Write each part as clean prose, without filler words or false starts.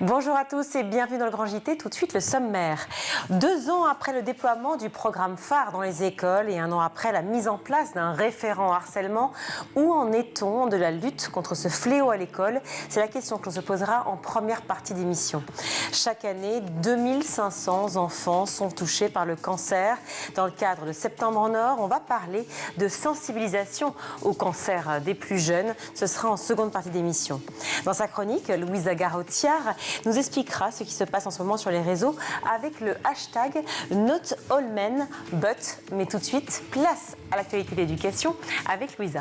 Bonjour à tous et bienvenue dans le Grand JT. Tout de suite, le sommaire. 2 ans après le déploiement du programme phare dans les écoles et 1 an après la mise en place d'un référent harcèlement, où en est-on de la lutte contre ce fléau à l'école? C'est la question que l'on se posera en première partie d'émission. Chaque année, 2500 enfants sont touchés par le cancer. Dans le cadre de Septembre en Or, on va parler de sensibilisation au cancer des plus jeunes. Ce sera en seconde partie d'émission. Dans sa chronique, Louisa Garotiard nous expliquera ce qui se passe en ce moment sur les réseaux avec le hashtag Not All Men But. Mais tout de suite, place à l'actualité de l'éducation avec Louisa.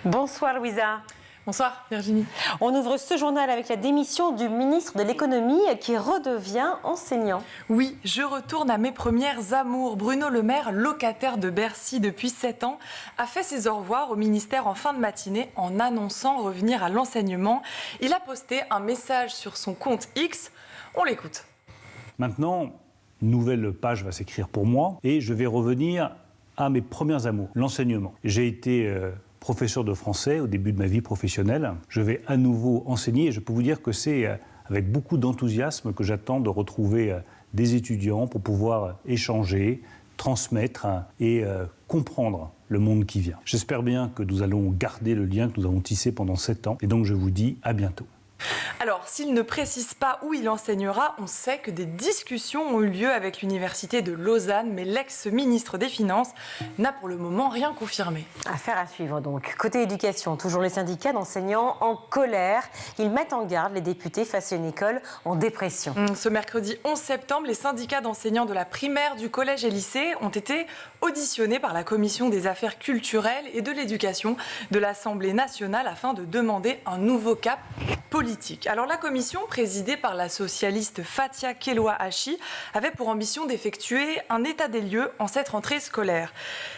Bonsoir Louisa. Bonsoir Virginie. On ouvre ce journal avec la démission du ministre de l'économie qui redevient enseignant. Oui, je retourne à mes premières amours. Bruno Le Maire, locataire de Bercy depuis 7 ans, a fait ses au revoir au ministère en fin de matinée en annonçant revenir à l'enseignement. Il a posté un message sur son compte X. On l'écoute. Maintenant, une nouvelle page va s'écrire pour moi et je vais revenir à mes premiers amours, l'enseignement. J'ai été professeur de français au début de ma vie professionnelle. Je vais à nouveau enseigner et je peux vous dire que c'est avec beaucoup d'enthousiasme que j'attends de retrouver des étudiants pour pouvoir échanger, transmettre et comprendre le monde qui vient. J'espère bien que nous allons garder le lien que nous avons tissé pendant 7 ans et donc je vous dis à bientôt. Alors, s'il ne précise pas où il enseignera, on sait que des discussions ont eu lieu avec l'université de Lausanne, mais l'ex-ministre des Finances n'a pour le moment rien confirmé. Affaire à suivre donc. Côté éducation, toujours les syndicats d'enseignants en colère. Ils mettent en garde les députés face à une école en dépression. Ce mercredi 11 septembre, les syndicats d'enseignants de la primaire, du collège et lycée ont été auditionnés par la Commission des affaires culturelles et de l'éducation de l'Assemblée nationale afin de demander un nouveau cap politique. Alors la commission, présidée par la socialiste Fathia Keloua-Hachi, avait pour ambition d'effectuer un état des lieux en cette rentrée scolaire.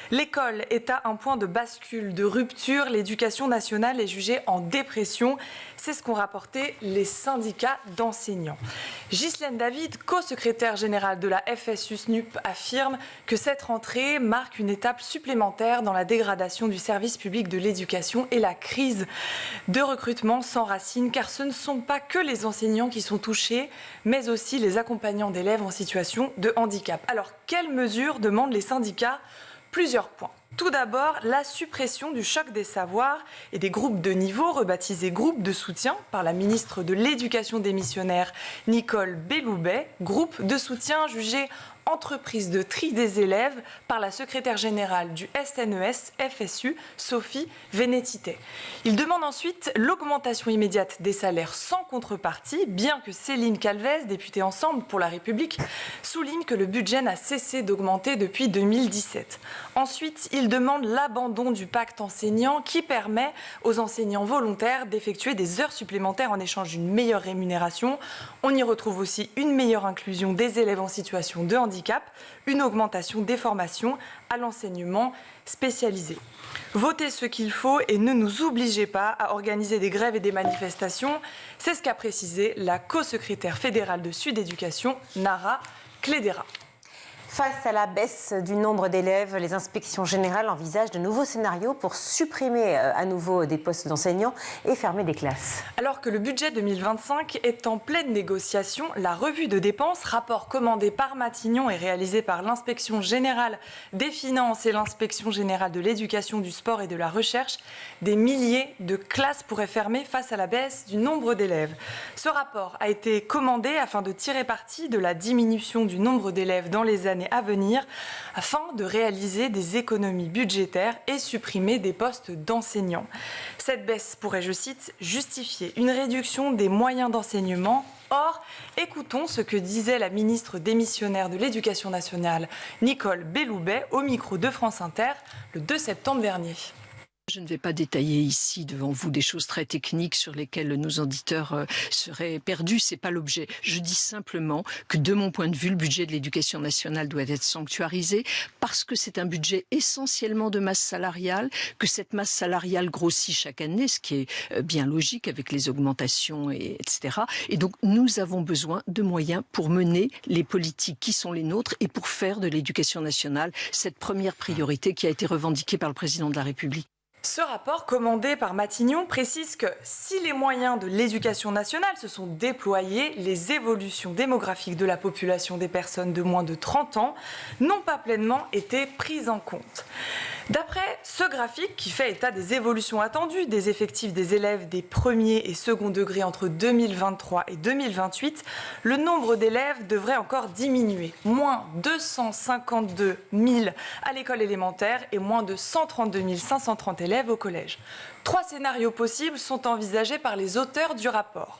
L'école est à un point de bascule, de rupture. L'éducation nationale est jugée en dépression. C'est ce qu'ont rapporté les syndicats d'enseignants. Ghislaine David, co-secrétaire générale de la FSU-SNUP, affirme que cette rentrée marque une étape supplémentaire dans la dégradation du service public de l'éducation et la crise de recrutement sans racine, car ce ne sont pas que les enseignants qui sont touchés, mais aussi les accompagnants d'élèves en situation de handicap. Alors, quelles mesures demandent les syndicats ? Plusieurs points. Tout d'abord, la suppression du choc des savoirs et des groupes de niveau, rebaptisés groupes de soutien par la ministre de l'Éducation démissionnaire Nicole Belloubet, groupe de soutien jugé entreprise de tri des élèves par la secrétaire générale du SNES-FSU, Sophie Vénétité. Il demande ensuite l'augmentation immédiate des salaires sans contrepartie, bien que Céline Calvez, députée Ensemble pour la République, souligne que le budget n'a cessé d'augmenter depuis 2017. Ensuite, il demande l'abandon du pacte enseignant qui permet aux enseignants volontaires d'effectuer des heures supplémentaires en échange d'une meilleure rémunération. On y retrouve aussi une meilleure inclusion des élèves en situation de handicap, une augmentation des formations à l'enseignement spécialisé. Votez ce qu'il faut et ne nous obligez pas à organiser des grèves et des manifestations. C'est ce qu'a précisé la co-secrétaire fédérale de Sud Éducation, Nara Clédera. Face à la baisse du nombre d'élèves, les inspections générales envisagent de nouveaux scénarios pour supprimer à nouveau des postes d'enseignants et fermer des classes. Alors que le budget 2025 est en pleine négociation, la revue de dépenses, rapport commandé par Matignon et réalisé par l'inspection générale des finances et l'inspection générale de l'éducation, du sport et de la recherche, des milliers de classes pourraient fermer face à la baisse du nombre d'élèves. Ce rapport a été commandé afin de tirer parti de la diminution du nombre d'élèves dans les années à venir afin de réaliser des économies budgétaires et supprimer des postes d'enseignants. Cette baisse pourrait, je cite, justifier une réduction des moyens d'enseignement. Or, écoutons ce que disait la ministre démissionnaire de l'Éducation nationale, Nicole Belloubet, au micro de France Inter le 2 septembre dernier. Je ne vais pas détailler ici devant vous des choses très techniques sur lesquelles nos auditeurs seraient perdus, c'est pas l'objet. Je dis simplement que de mon point de vue, le budget de l'éducation nationale doit être sanctuarisé parce que c'est un budget essentiellement de masse salariale, que cette masse salariale grossit chaque année, ce qui est bien logique avec les augmentations, etc. Et donc nous avons besoin de moyens pour mener les politiques qui sont les nôtres et pour faire de l'éducation nationale cette première priorité qui a été revendiquée par le président de la République. Ce rapport, commandé par Matignon, précise que si les moyens de l'éducation nationale se sont déployés, les évolutions démographiques de la population des personnes de moins de 30 ans n'ont pas pleinement été prises en compte. D'après ce graphique qui fait état des évolutions attendues des effectifs des élèves des premiers et second degrés entre 2023 et 2028, le nombre d'élèves devrait encore diminuer. Moins 252 000 à l'école élémentaire et moins de 132 530 élèves au collège. 3 scénarios possibles sont envisagés par les auteurs du rapport.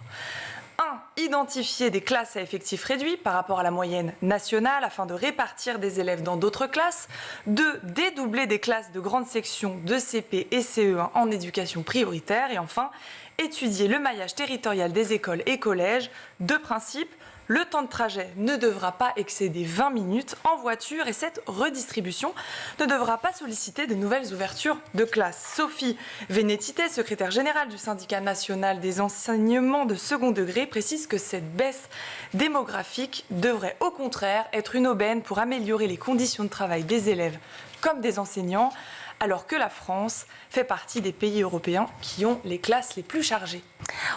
1. Identifier des classes à effectifs réduits par rapport à la moyenne nationale afin de répartir des élèves dans d'autres classes. 2. Dédoubler des classes de grande section de CP et CE1 en éducation prioritaire. Et enfin, étudier le maillage territorial des écoles et collèges. 2 principes. Le temps de trajet ne devra pas excéder 20 minutes en voiture et cette redistribution ne devra pas solliciter de nouvelles ouvertures de classes. Sophie Vénétité, secrétaire générale du syndicat national des enseignements de second degré, précise que cette baisse démographique devrait au contraire être une aubaine pour améliorer les conditions de travail des élèves comme des enseignants, alors que la France fait partie des pays européens qui ont les classes les plus chargées.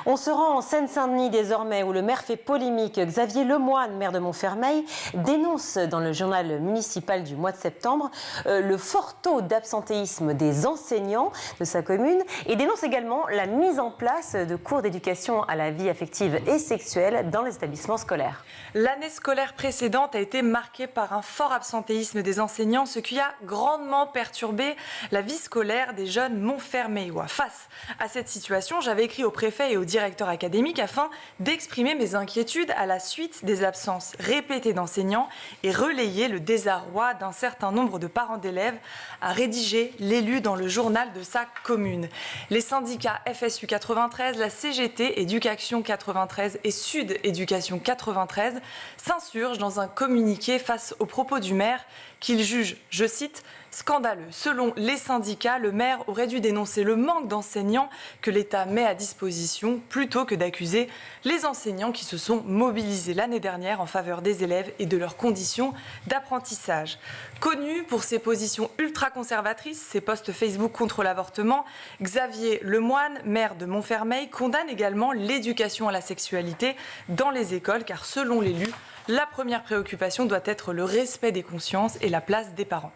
On se rend en Seine-Saint-Denis désormais, où le maire fait polémique. Xavier Lemoine, maire de Montfermeil, dénonce dans le journal municipal du mois de septembre le fort taux d'absentéisme des enseignants de sa commune et dénonce également la mise en place de cours d'éducation à la vie affective et sexuelle dans les établissements scolaires. L'année scolaire précédente a été marquée par un fort absentéisme des enseignants, ce qui a grandement perturbé la vie scolaire des jeunes Montfermeillois. Face à cette situation, j'avais écrit au préfet et au directeur académique afin d'exprimer mes inquiétudes à la suite des absences répétées d'enseignants et relayer le désarroi d'un certain nombre de parents d'élèves à rédiger l'élu dans le journal de sa commune. Les syndicats FSU 93, la CGT Éducation 93 et Sud Éducation 93 s'insurgent dans un communiqué face aux propos du maire qu'il juge, je cite, scandaleux. Selon les syndicats, le maire aurait dû dénoncer le manque d'enseignants que l'État met à disposition plutôt que d'accuser les enseignants qui se sont mobilisés l'année dernière en faveur des élèves et de leurs conditions d'apprentissage. Connu pour ses positions ultra-conservatrices, ses posts Facebook contre l'avortement, Xavier Lemoine, maire de Montfermeil, condamne également l'éducation à la sexualité dans les écoles car selon l'élu, la première préoccupation doit être le respect des consciences et la place des parents.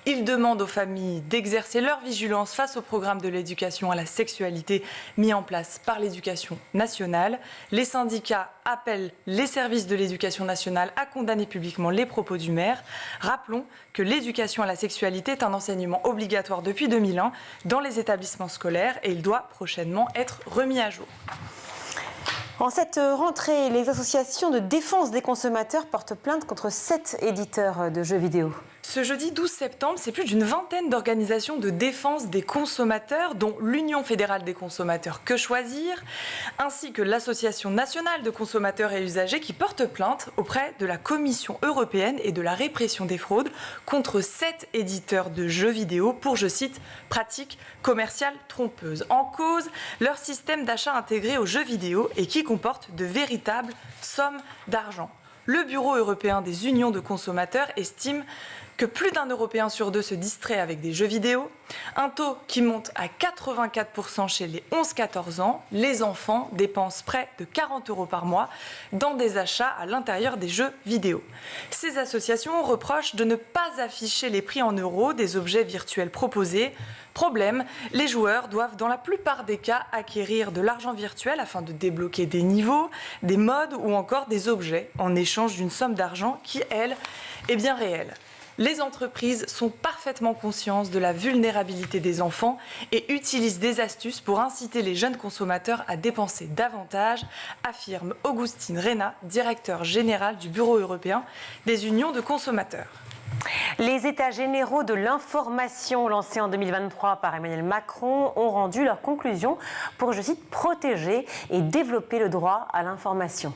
Il demande aux familles d'exercer leur vigilance face au programme de l'éducation à la sexualité mis en place par l'éducation nationale. Les syndicats appellent les services de l'éducation nationale à condamner publiquement les propos du maire. Rappelons que l'éducation à la sexualité est un enseignement obligatoire depuis 2001 dans les établissements scolaires et il doit prochainement être remis à jour. En cette rentrée, les associations de défense des consommateurs portent plainte contre 7 éditeurs de jeux vidéo. Ce jeudi 12 septembre, c'est plus d'une vingtaine d'organisations de défense des consommateurs, dont l'Union fédérale des consommateurs Que Choisir, ainsi que l'Association nationale de consommateurs et usagers qui portent plainte auprès de la Commission européenne et de la répression des fraudes contre 7 éditeurs de jeux vidéo pour, je cite, pratiques commerciales trompeuses. En cause, leur système d'achat intégré aux jeux vidéo et qui comporte de véritables sommes d'argent. Le Bureau européen des unions de consommateurs estime que plus d'un Européen sur 2 se distrait avec des jeux vidéo, un taux qui monte à 84% chez les 11-14 ans. Les enfants dépensent près de 40 € par mois dans des achats à l'intérieur des jeux vidéo. Ces associations reprochent de ne pas afficher les prix en euros des objets virtuels proposés. Problème, les joueurs doivent dans la plupart des cas acquérir de l'argent virtuel afin de débloquer des niveaux, des modes ou encore des objets en échange d'une somme d'argent qui, elle, est bien réelle. Les entreprises sont parfaitement conscientes de la vulnérabilité des enfants et utilisent des astuces pour inciter les jeunes consommateurs à dépenser davantage, affirme Augustine Reyna, directeur général du Bureau européen des unions de consommateurs. Les États généraux de l'information lancés en 2023 par Emmanuel Macron ont rendu leurs conclusions pour, je cite, protéger et développer le droit à l'information.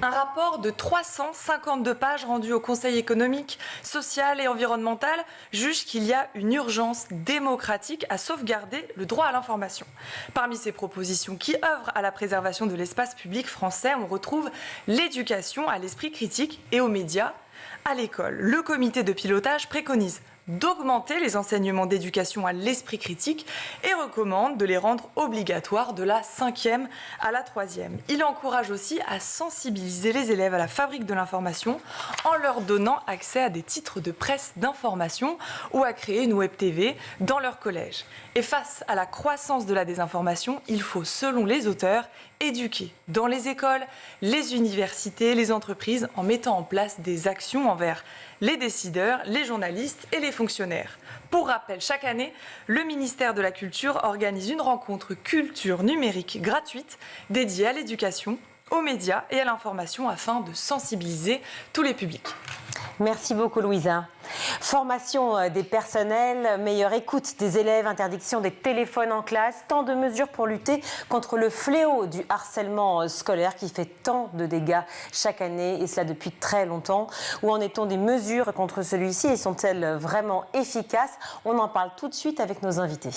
Un rapport de 352 pages rendu au Conseil économique, social et environnemental juge qu'il y a une urgence démocratique à sauvegarder le droit à l'information. Parmi ces propositions qui œuvrent à la préservation de l'espace public français, on retrouve l'éducation à l'esprit critique et aux médias à l'école. Le comité de pilotage préconise d'augmenter les enseignements d'éducation à l'esprit critique et recommande de les rendre obligatoires de la 5e à la 3e. Il encourage aussi à sensibiliser les élèves à la fabrique de l'information en leur donnant accès à des titres de presse d'information ou à créer une web TV dans leur collège. Et face à la croissance de la désinformation, il faut, selon les auteurs, éduquer dans les écoles, les universités, les entreprises en mettant en place des actions envers les décideurs, les journalistes et les fonctionnaires. Pour rappel, chaque année, le ministère de la Culture organise une rencontre culture numérique gratuite dédiée à l'éducation, aux médias et à l'information afin de sensibiliser tous les publics. Merci beaucoup Louisa. Formation des personnels, meilleure écoute des élèves, interdiction des téléphones en classe, tant de mesures pour lutter contre le fléau du harcèlement scolaire qui fait tant de dégâts chaque année et cela depuis très longtemps. Où en est-on des mesures contre celui-ci et sont-elles vraiment efficaces? On en parle tout de suite avec nos invités.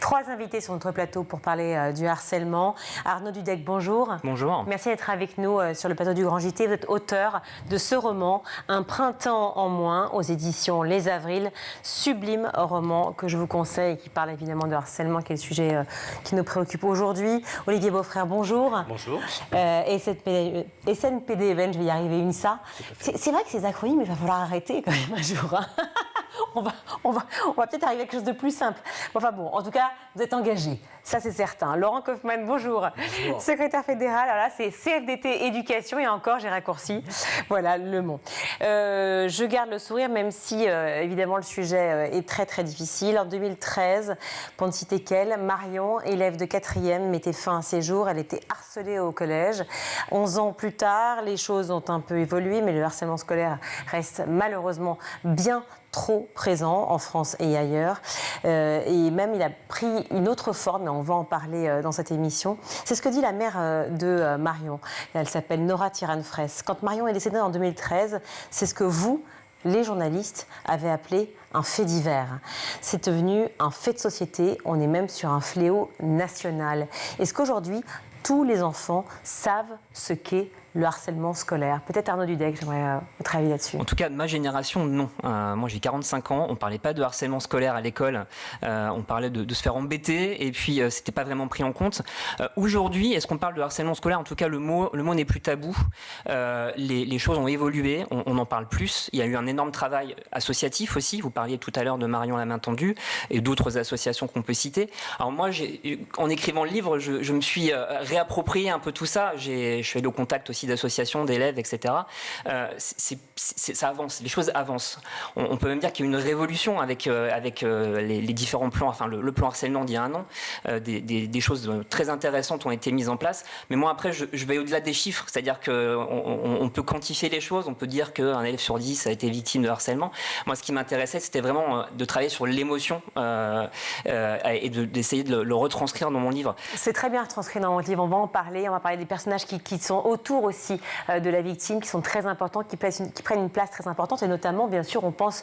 3 invités sur notre plateau pour parler du harcèlement. Arnaud Dudek, bonjour. Bonjour. Merci d'être avec nous sur le plateau du Grand JT. Vous êtes auteur de ce roman, Un printemps en moins, aux éditions Les Avrils. Sublime roman que je vous conseille et qui parle évidemment de harcèlement, qui est le sujet qui nous préoccupe aujourd'hui. Olivier Beaufrère, bonjour. Bonjour. SNPD Event, je vais y arriver, UNSA. C'est vrai que ces acronymes, il va falloir arrêter quand même un jour. Hein. On va peut-être arriver à quelque chose de plus simple. Enfin bon, en tout cas, vous êtes engagé, ça c'est certain. Laurent Kaufmann, bonjour. Bonjour. Secrétaire fédéral, alors là c'est CFDT Éducation et encore j'ai raccourci. Voilà le mot. Je garde le sourire même si évidemment le sujet est très très difficile. En 2013, pour ne citer qu'elle, Marion, élève de 4e, mettait fin à ses jours. Elle était harcelée au collège. 11 ans plus tard, les choses ont un peu évolué, mais le harcèlement scolaire reste malheureusement bien trop présent en France et ailleurs. Et même, il a pris une autre forme, et on va en parler dans cette émission. C'est ce que dit la mère de Marion. Elle s'appelle Nora Tiran-Fraisse. Quand Marion est décédée en 2013, c'est ce que vous, les journalistes, avez appelé un fait divers. C'est devenu un fait de société. On est même sur un fléau national. Est-ce qu'aujourd'hui, tous les enfants savent ce qu'est le harcèlement scolaire? Peut-être Arnaud Dudek, j'aimerais votre avis là-dessus. En tout cas, de ma génération, non. Moi, j'ai 45 ans, on ne parlait pas de harcèlement scolaire à l'école, on parlait de se faire embêter, et puis c'était pas vraiment pris en compte. Aujourd'hui, est-ce qu'on parle de harcèlement scolaire? En tout cas, le mot n'est plus tabou. Les choses ont évolué, on en parle plus. Il y a eu un énorme travail associatif aussi. Vous parliez tout à l'heure de Marion la main tendue et d'autres associations qu'on peut citer. Alors moi, en écrivant le livre, je me suis réapproprié un peu tout ça. Je suis allé au contact aussi d'associations, d'élèves, etc. Ça avance, les choses avancent. On peut même dire qu'il y a eu une révolution avec les différents plans, enfin le plan harcèlement d'il y a un an. Des choses très intéressantes ont été mises en place. Mais moi, après, je vais au-delà des chiffres. C'est-à-dire qu'on peut quantifier les choses. On peut dire qu'un élève sur 10 a été victime de harcèlement. Moi, ce qui m'intéressait, c'était vraiment de travailler sur l'émotion et d'essayer de le retranscrire dans mon livre. C'est très bien retranscrit dans mon livre. On va en parler. On va parler des personnages qui sont autour aussi de la victime, qui sont très importants, qui prennent une place très importante. Et notamment, bien sûr, on pense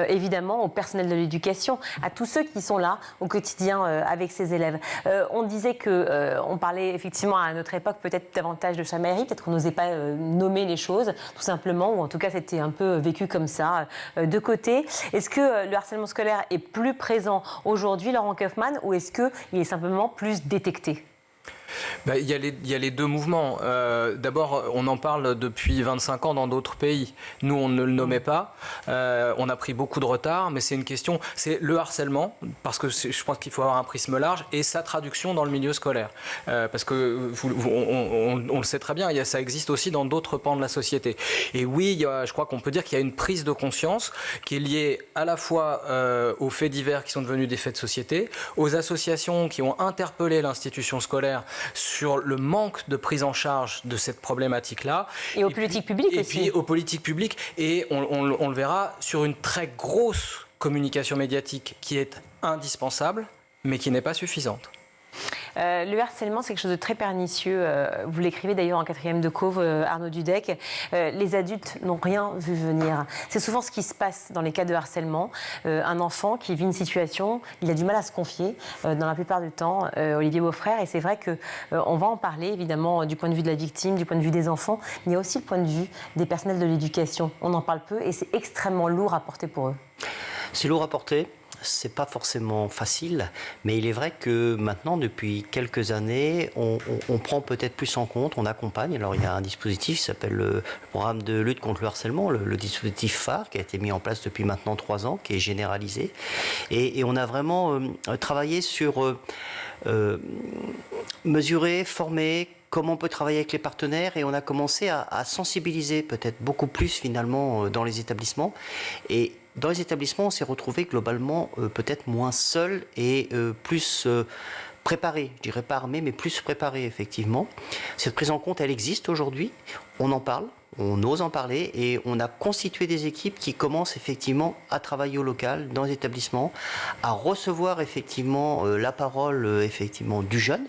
évidemment au personnel de l'éducation, à tous ceux qui sont là au quotidien avec ces élèves. On disait qu'on parlait effectivement à notre époque peut-être davantage de chamaillerie, peut-être qu'on n'osait pas nommer les choses, tout simplement, ou en tout cas c'était un peu vécu comme ça, de côté. Est-ce que le harcèlement scolaire est plus présent aujourd'hui, Laurent Kaufmann, ou est-ce qu'il est simplement plus détecté ? Il y a les deux mouvements. D'abord, on en parle depuis 25 ans dans d'autres pays. Nous, on ne le nommait pas. On a pris beaucoup de retard, mais c'est une question. C'est le harcèlement, parce que je pense qu'il faut avoir un prisme large, et sa traduction dans le milieu scolaire. Parce que on le sait très bien, ça existe aussi dans d'autres pans de la société. Et oui, je crois qu'on peut dire qu'il y a une prise de conscience qui est liée à la fois aux faits divers qui sont devenus des faits de société, aux associations qui ont interpellé l'institution scolaire sur le manque de prise en charge de cette problématique-là. Et aux politiques publiques aussi. Et puis aux politiques publiques. Et on le verra sur une très grosse communication médiatique qui est indispensable, mais qui n'est pas suffisante. Le harcèlement, c'est quelque chose de très pernicieux. Vous l'écrivez d'ailleurs en 4e de Cauve, Arnaud Dudek. Les adultes n'ont rien vu venir. C'est souvent ce qui se passe dans les cas de harcèlement. Un enfant qui vit une situation, il a du mal à se confier dans la plupart du temps, Olivier Beaufrère. Et c'est vrai qu'on va en parler, évidemment, du point de vue de la victime, du point de vue des enfants. Mais il y a aussi le point de vue des personnels de l'éducation. On en parle peu et c'est extrêmement lourd à porter pour eux. C'est lourd à porter. C'est pas forcément facile, mais il est vrai que maintenant, depuis quelques années, on prend peut-être plus en compte, on accompagne. Alors il y a un dispositif qui s'appelle le programme de lutte contre le harcèlement, le dispositif phare, qui a été mis en place depuis maintenant 3 ans, qui est généralisé. Et on a vraiment travaillé sur mesurer, former, comment on peut travailler avec les partenaires, et on a commencé à sensibiliser peut-être beaucoup plus finalement dans les établissements. Et dans les établissements, on s'est retrouvé globalement peut-être moins seul et plus préparé. Je dirais pas armé, mais plus préparé effectivement. Cette prise en compte, elle existe aujourd'hui. On en parle, on ose en parler et on a constitué des équipes qui commencent effectivement à travailler au local, dans les établissements, à recevoir effectivement la parole effectivement du jeune.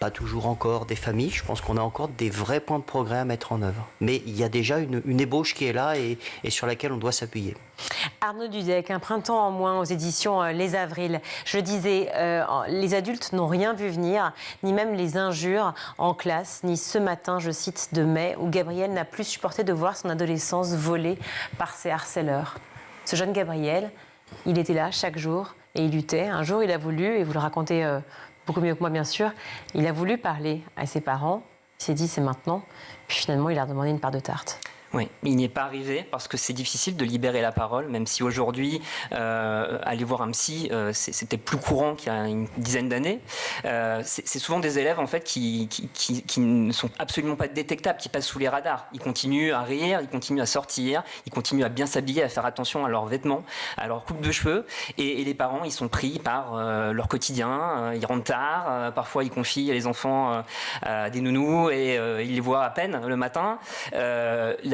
Pas toujours encore des familles, je pense qu'on a encore des vrais points de progrès à mettre en œuvre. Mais il y a déjà une ébauche qui est là et sur laquelle on doit s'appuyer. Arnaud Dudek, Un printemps en moins aux éditions Les Avrils. Je disais, les adultes n'ont rien vu venir, ni même les injures en classe, ni ce matin, je cite, de mai, où Gabriel n'a plus supporté de voir son adolescence volée par ses harceleurs. Ce jeune Gabriel, il était là chaque jour et il luttait. Un jour, il a voulu, et vous le racontez beaucoup mieux que moi bien sûr, il a voulu parler à ses parents, il s'est dit c'est maintenant, puis finalement il a demandé une part de tarte. Oui, il n'y est pas arrivé parce que c'est difficile de libérer la parole, même si aujourd'hui, aller voir un psy, c'était plus courant qu'il y a une dizaine d'années. C'est souvent des élèves en fait qui ne sont absolument pas détectables, qui passent sous les radars. Ils continuent à rire, ils continuent à sortir, ils continuent à bien s'habiller, à faire attention à leurs vêtements, à leur coupe de cheveux. Et les parents, ils sont pris par leur quotidien. Ils rentrent tard, parfois ils confient les enfants à des nounous et ils les voient à peine le matin.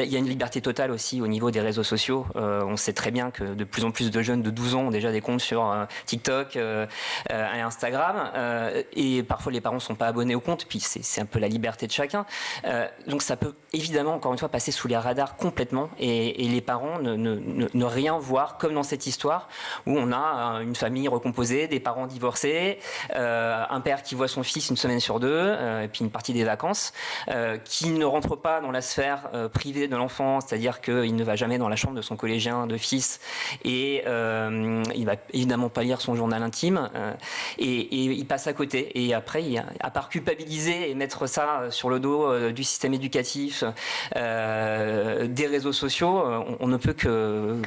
Il y a une liberté totale aussi au niveau des réseaux sociaux. On sait très bien que de plus en plus de jeunes de 12 ans ont déjà des comptes sur TikTok et Instagram. Et parfois, les parents ne sont pas abonnés au compte. Puis, c'est un peu la liberté de chacun. Donc, ça peut évidemment, encore une fois, passer sous les radars complètement. Et les parents ne rien voir, comme dans cette histoire où on a une famille recomposée, des parents divorcés, un père qui voit son fils une semaine sur 2, et puis une partie des vacances, qui ne rentre pas dans la sphère privée de l'enfant, c'est-à-dire qu'il ne va jamais dans la chambre de son collégien de fils et il va évidemment pas lire son journal intime et il passe à côté. Et après, à part culpabiliser et mettre ça sur le dos du système éducatif, des réseaux sociaux, on ne peut que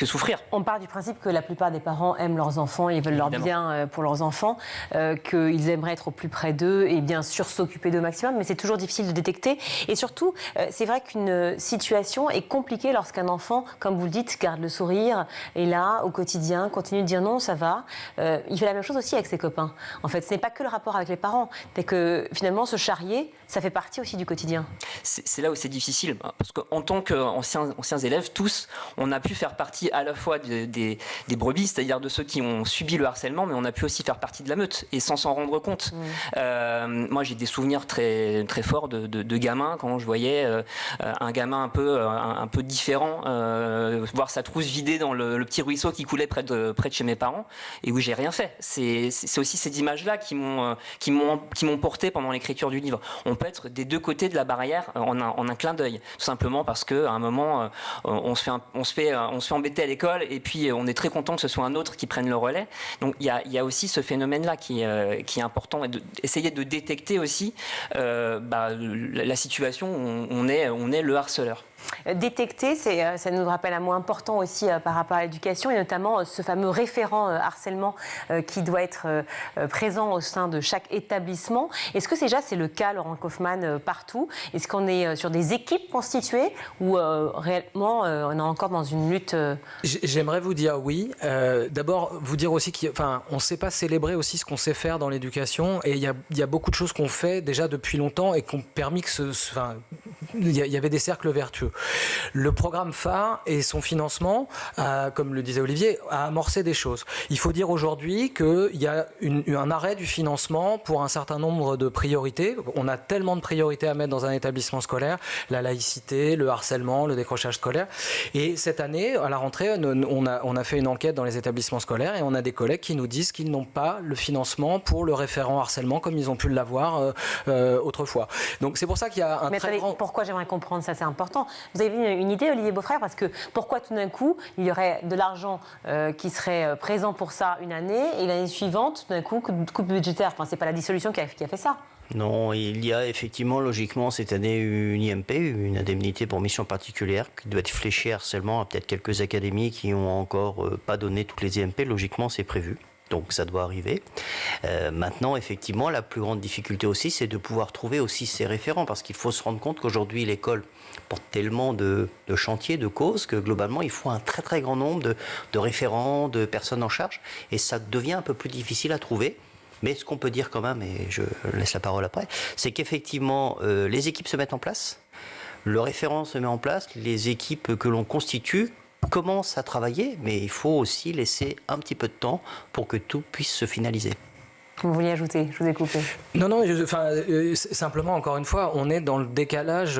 souffrir. On part du principe que la plupart des parents aiment leurs enfants, ils veulent leur bien pour leurs enfants, qu'ils aimeraient être au plus près d'eux et bien sûr s'occuper d'eux au maximum, mais c'est toujours difficile de détecter. Et surtout, c'est vrai qu'une situation est compliquée lorsqu'un enfant, comme vous le dites, garde le sourire, est là au quotidien, continue de dire non, ça va. Il fait la même chose aussi avec ses copains. En fait, ce n'est pas que le rapport avec les parents, c'est que finalement, se charrier, ça fait partie aussi du quotidien. C'est là où c'est difficile, parce qu'en tant qu'anciens élèves, tous, on a pu faire partie à la fois des brebis, c'est-à-dire de ceux qui ont subi le harcèlement, mais on a pu aussi faire partie de la meute, et sans s'en rendre compte. Moi, j'ai des souvenirs très, très forts de gamins, quand je voyais un gamin un peu différent, voir sa trousse vidée dans le petit ruisseau qui coulait près de chez mes parents, et où j'ai rien fait. C'est aussi ces images-là qui m'ont porté pendant l'écriture du livre. On peut être des deux côtés de la barrière en un clin d'œil, tout simplement parce qu'à un moment, on se fait embêter à l'école, et puis on est très content que ce soit un autre qui prenne le relais. Donc il y a aussi ce phénomène-là qui est important, et essayer de détecter aussi la situation où on est le harceleur. Détecter, ça nous rappelle un mot important aussi par rapport à l'éducation, et notamment ce fameux référent harcèlement qui doit être présent au sein de chaque établissement. Est-ce que déjà c'est le cas, Laurent Kaufmann, partout? Est-ce qu'on est sur des équipes constituées ou réellement on est encore dans une lutte J'aimerais vous dire oui. D'abord, vous dire aussi qu'on ne sait pas célébrer aussi ce qu'on sait faire dans l'éducation, et il y a beaucoup de choses qu'on fait déjà depuis longtemps et qui ont permis que il y avait des cercles vertueux. peu. Le programme phare et son financement, comme le disait Olivier, a amorcé des choses. Il faut dire aujourd'hui qu'il y a un arrêt du financement pour un certain nombre de priorités. On a tellement de priorités à mettre dans un établissement scolaire, la laïcité, le harcèlement, le décrochage scolaire. Et cette année, à la rentrée, on a fait une enquête dans les établissements scolaires et on a des collègues qui nous disent qu'ils n'ont pas le financement pour le référent harcèlement comme ils ont pu l'avoir autrefois. Donc c'est pour ça qu'il y a un très grand... Pourquoi j'aimerais comprendre ça, c'est important. Vous avez une idée, Olivier Beaufrère, parce que pourquoi tout d'un coup, il y aurait de l'argent qui serait présent pour ça une année et l'année suivante, tout d'un coup, coupe budgétaire. Enfin, c'est pas la dissolution qui a fait ça. Non, il y a effectivement, logiquement, cette année, une IMP, une indemnité pour mission particulière, qui doit être fléchée harcèlement à peut-être quelques académies qui n'ont encore pas donné toutes les IMP. Logiquement, c'est prévu. Donc ça doit arriver. Maintenant, effectivement, la plus grande difficulté aussi, c'est de pouvoir trouver aussi ces référents, parce qu'il faut se rendre compte qu'aujourd'hui, l'école porte tellement de chantiers, de causes, que globalement, il faut un très très grand nombre de référents, de personnes en charge, et ça devient un peu plus difficile à trouver. Mais ce qu'on peut dire quand même, et je laisse la parole après, c'est qu'effectivement, les équipes se mettent en place, le référent se met en place, les équipes que l'on constitue commencent à travailler, mais il faut aussi laisser un petit peu de temps pour que tout puisse se finaliser. Vous vouliez ajouter, je vous ai coupé. Non, simplement, encore une fois, on est dans le décalage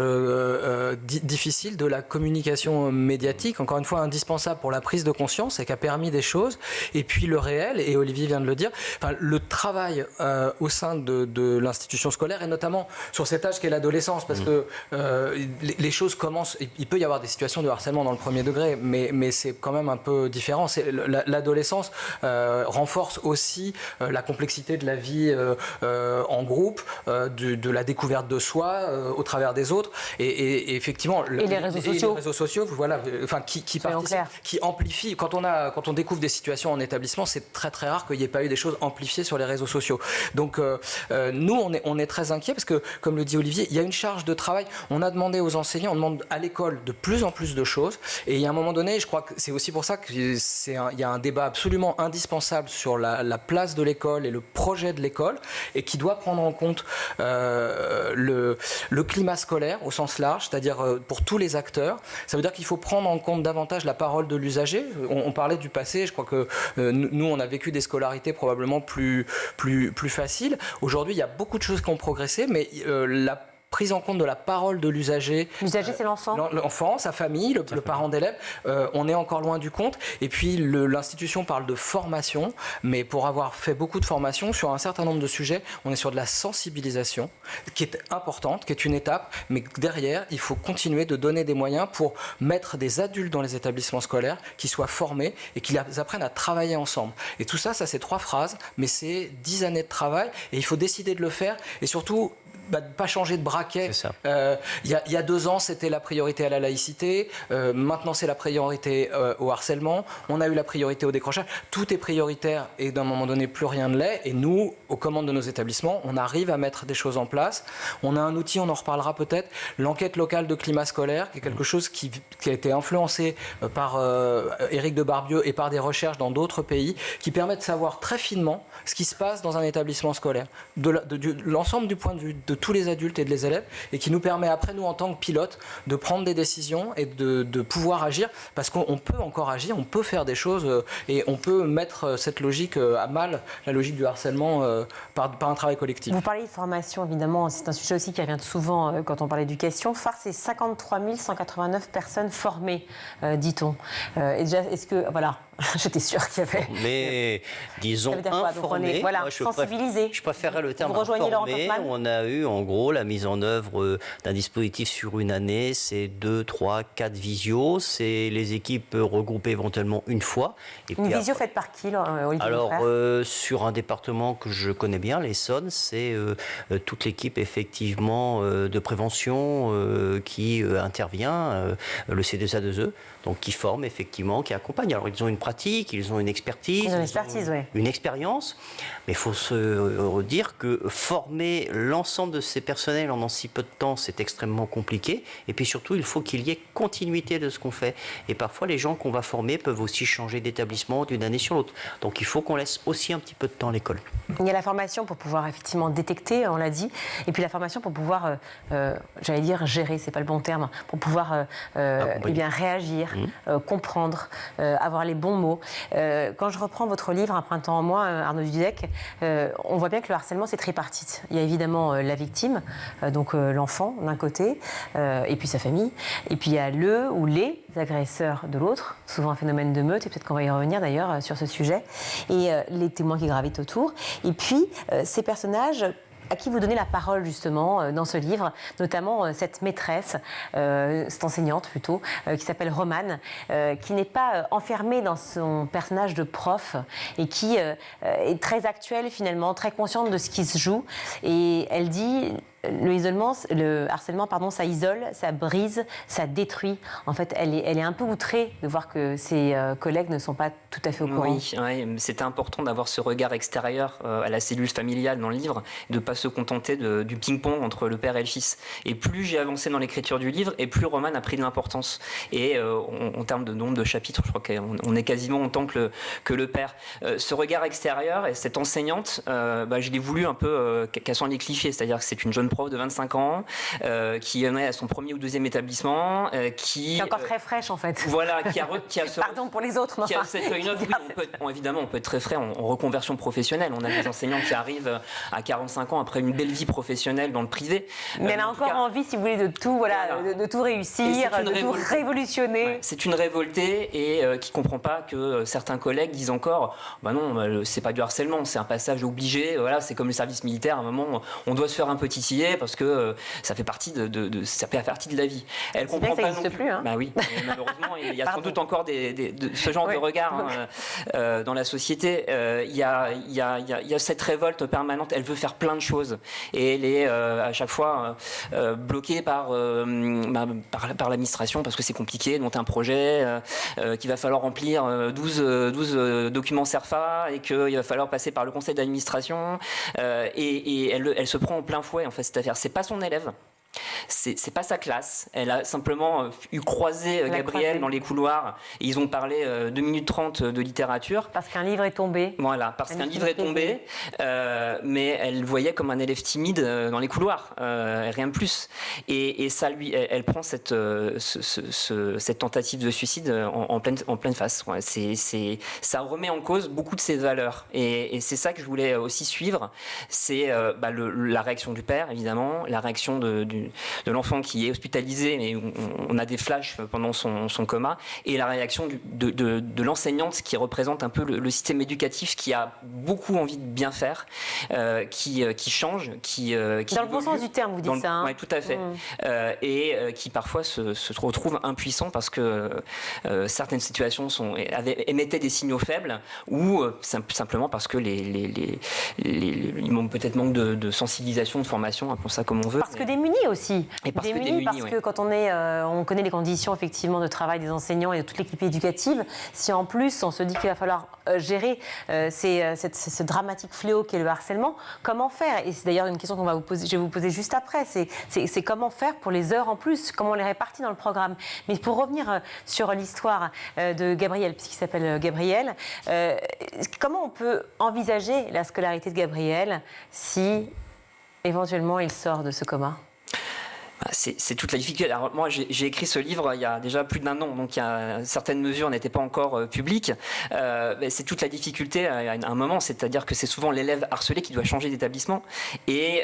difficile de la communication médiatique, encore une fois indispensable pour la prise de conscience et qui a permis des choses, et puis le réel, et Olivier vient de le dire, le travail au sein de l'institution scolaire, et notamment sur cet âge qu'est l'adolescence, parce que les choses commencent, il peut y avoir des situations de harcèlement dans le premier degré, mais c'est quand même un peu différent. L'adolescence renforce aussi la complexité de la vie en groupe, de la découverte de soi au travers des autres, et effectivement les réseaux sociaux, voilà, qui amplifient. Quand on découvre des situations en établissement, c'est très très rare qu'il n'y ait pas eu des choses amplifiées sur les réseaux sociaux. Donc nous on est très inquiets parce que, comme le dit Olivier, il y a une charge de travail. On a demandé aux enseignants, on demande à l'école de plus en plus de choses, et il y a un moment donné, je crois que c'est aussi pour ça qu'il y a un débat absolument indispensable sur la place de l'école et le projet de l'école, et qui doit prendre en compte le climat scolaire au sens large, c'est-à-dire pour tous les acteurs. Ça veut dire qu'il faut prendre en compte davantage la parole de l'usager. On parlait du passé, je crois que nous on a vécu des scolarités probablement plus faciles. Aujourd'hui il y a beaucoup de choses qui ont progressé, mais la prise en compte de la parole de l'usager. L'usager, c'est l'enfant. L'enfant, sa famille, le parent d'élève. On est encore loin du compte. Et puis, l'institution parle de formation, mais pour avoir fait beaucoup de formations sur un certain nombre de sujets, on est sur de la sensibilisation, qui est importante, qui est une étape, mais derrière, il faut continuer de donner des moyens pour mettre des adultes dans les établissements scolaires qui soient formés et qui apprennent à travailler ensemble. Et tout ça, c'est 3 phrases, mais c'est 10 années de travail, et il faut décider de le faire, et surtout, de ne pas changer de braquet. Il y a 2 ans, c'était la priorité à la laïcité. Maintenant, c'est la priorité au harcèlement. On a eu la priorité au décrochage. Tout est prioritaire et d'un moment donné, plus rien ne l'est. Et nous, aux commandes de nos établissements, on arrive à mettre des choses en place. On a un outil, on en reparlera peut-être, l'enquête locale de climat scolaire, qui est quelque chose qui a été influencé par Éric de Barbieux et par des recherches dans d'autres pays, qui permet de savoir très finement ce qui se passe dans un établissement scolaire, de l'ensemble du point de vue de tous les adultes et des élèves, et qui nous permet après, nous en tant que pilotes, de prendre des décisions et de pouvoir agir, parce qu'on peut encore agir, on peut faire des choses, et on peut mettre cette logique à mal, la logique du harcèlement, par un travail collectif. Vous parlez de formation, évidemment, c'est un sujet aussi qui revient souvent quand on parle d'éducation. Phare, c'est 53 189 personnes formées, dit-on. Et déjà, est-ce que... Voilà, j'étais sûre qu'il y avait... Mais, disons, informés. Voilà, sensibilisés. Je préférerais le terme informé. On a eu, en gros, la mise en œuvre d'un dispositif sur une année. C'est 2, 3, 4 visios. C'est les équipes regroupées éventuellement une fois. Et une visio faite par qui, Olivier? Alors, sur un département que je connais bien, l'Essonne, c'est toute l'équipe, effectivement, de prévention qui intervient, le C2A2E, donc qui forme, effectivement, qui accompagne. Alors, ils ont une pratique, ils ont une expertise, une expérience, mais il faut se dire que former l'ensemble de de ces personnels en si peu de temps, c'est extrêmement compliqué. Et puis surtout, il faut qu'il y ait continuité de ce qu'on fait. Et parfois, les gens qu'on va former peuvent aussi changer d'établissement d'une année sur l'autre. Donc il faut qu'on laisse aussi un petit peu de temps à l'école. Il y a la formation pour pouvoir effectivement détecter, on l'a dit, et puis la formation pour pouvoir, j'allais dire gérer, c'est pas le bon terme, pour pouvoir eh bien, réagir, comprendre, avoir les bons mots. Quand je reprends votre livre, Un printemps en moi, Arnaud Dudek, on voit bien que le harcèlement, c'est tripartite. Il y a évidemment la victime, donc l'enfant d'un côté, et puis sa famille, et puis il y a le ou les agresseurs de l'autre, souvent un phénomène de meute, et peut-être qu'on va y revenir d'ailleurs sur ce sujet, et les témoins qui gravitent autour. Et puis, ces personnages à qui vous donnez la parole justement dans ce livre, notamment cette maîtresse, cette enseignante plutôt, qui s'appelle Romane, qui n'est pas enfermée dans son personnage de prof et qui est très actuelle finalement, très consciente de ce qui se joue. Et elle dit... Le harcèlement, ça isole, ça brise, ça détruit. En fait, elle est un peu outrée de voir que ses collègues ne sont pas tout à fait au courant. Oui, c'était important d'avoir ce regard extérieur à la cellule familiale dans le livre, de ne pas se contenter du ping-pong entre le père et le fils. Et plus j'ai avancé dans l'écriture du livre, et plus Romane a pris de l'importance. Et en termes de nombre de chapitres, je crois qu'on est quasiment autant que le père. Ce regard extérieur et cette enseignante, je l'ai voulu un peu cassant les clichés, c'est-à-dire que c'est une jeune prof de 25 ans qui en est à son premier ou deuxième établissement, qui est encore très fraîche en fait. Voilà, qui a pardon pour les autres, qui a cet œil neuf. Évidemment, on peut être très frais en reconversion professionnelle. On a des enseignants qui arrivent à 45 ans après une belle vie professionnelle dans le privé. Mais elle a encore envie, si vous voulez, de tout, de tout réussir, de tout révolutionner. Ouais, c'est une révoltée et qui comprend pas que certains collègues disent encore, non, c'est pas du harcèlement, c'est un passage obligé. Voilà, c'est comme le service militaire. À un moment, on doit se faire un peu titiller parce que ça fait partie ça fait partie de la vie. Elle comprend pas non plus. Plus, hein. Bah oui, malheureusement, il y a sans doute encore ce genre de regard dans la société. Il y a cette révolte permanente. Elle veut faire plein de choses et elle est à chaque fois bloquée par l'administration parce que c'est compliqué de monter un projet, qu'il va falloir remplir 12 documents CERFA et qu'il va falloir passer par le conseil d'administration et elle se prend en plein fouet en fait cette affaire. C'est pas son élève. C'est pas sa classe. Elle a simplement croisé Gabriel dans les couloirs et ils ont parlé 2 minutes 30 de littérature. Parce qu'un livre est tombé. Voilà, parce qu'un livre est tombé. Mais elle le voyait comme un élève timide dans les couloirs, rien de plus. Et ça elle prend cette tentative de suicide en pleine face. Ouais, ça remet en cause beaucoup de ses valeurs. Et c'est ça que je voulais aussi suivre. C'est la réaction du père, évidemment, la réaction de l'enfant qui est hospitalisé, mais on a des flashs pendant son coma, et la réaction de l'enseignante qui représente un peu le système éducatif qui a beaucoup envie de bien faire, qui change, qui dans le bon sens du terme, vous dites ça. Oui, tout à fait. Et qui parfois se retrouve impuissant parce que certaines situations émettaient des signaux faibles ou simplement parce que il manque de sensibilisation, de formation, appelons ça comme on veut. Parce que démunis aussi. Et parce que quand on connaît les conditions effectivement de travail des enseignants et de toute l'équipe éducative, si en plus on se dit qu'il va falloir gérer ce dramatique fléau qu'est le harcèlement, comment faire? Et c'est d'ailleurs une question je vais vous poser juste après, c'est comment faire pour les heures en plus, comment on les répartit dans le programme. Mais pour revenir sur l'histoire de Gabriel, puisqu'il s'appelle Gabriel, comment on peut envisager la scolarité de Gabriel si éventuellement il sort de ce coma? C'est toute la difficulté. Alors moi, j'ai écrit ce livre il y a déjà plus d'1 an, donc certaines mesures n'étaient pas encore publiques. C'est toute la difficulté à un moment, c'est-à-dire que c'est souvent l'élève harcelé qui doit changer d'établissement et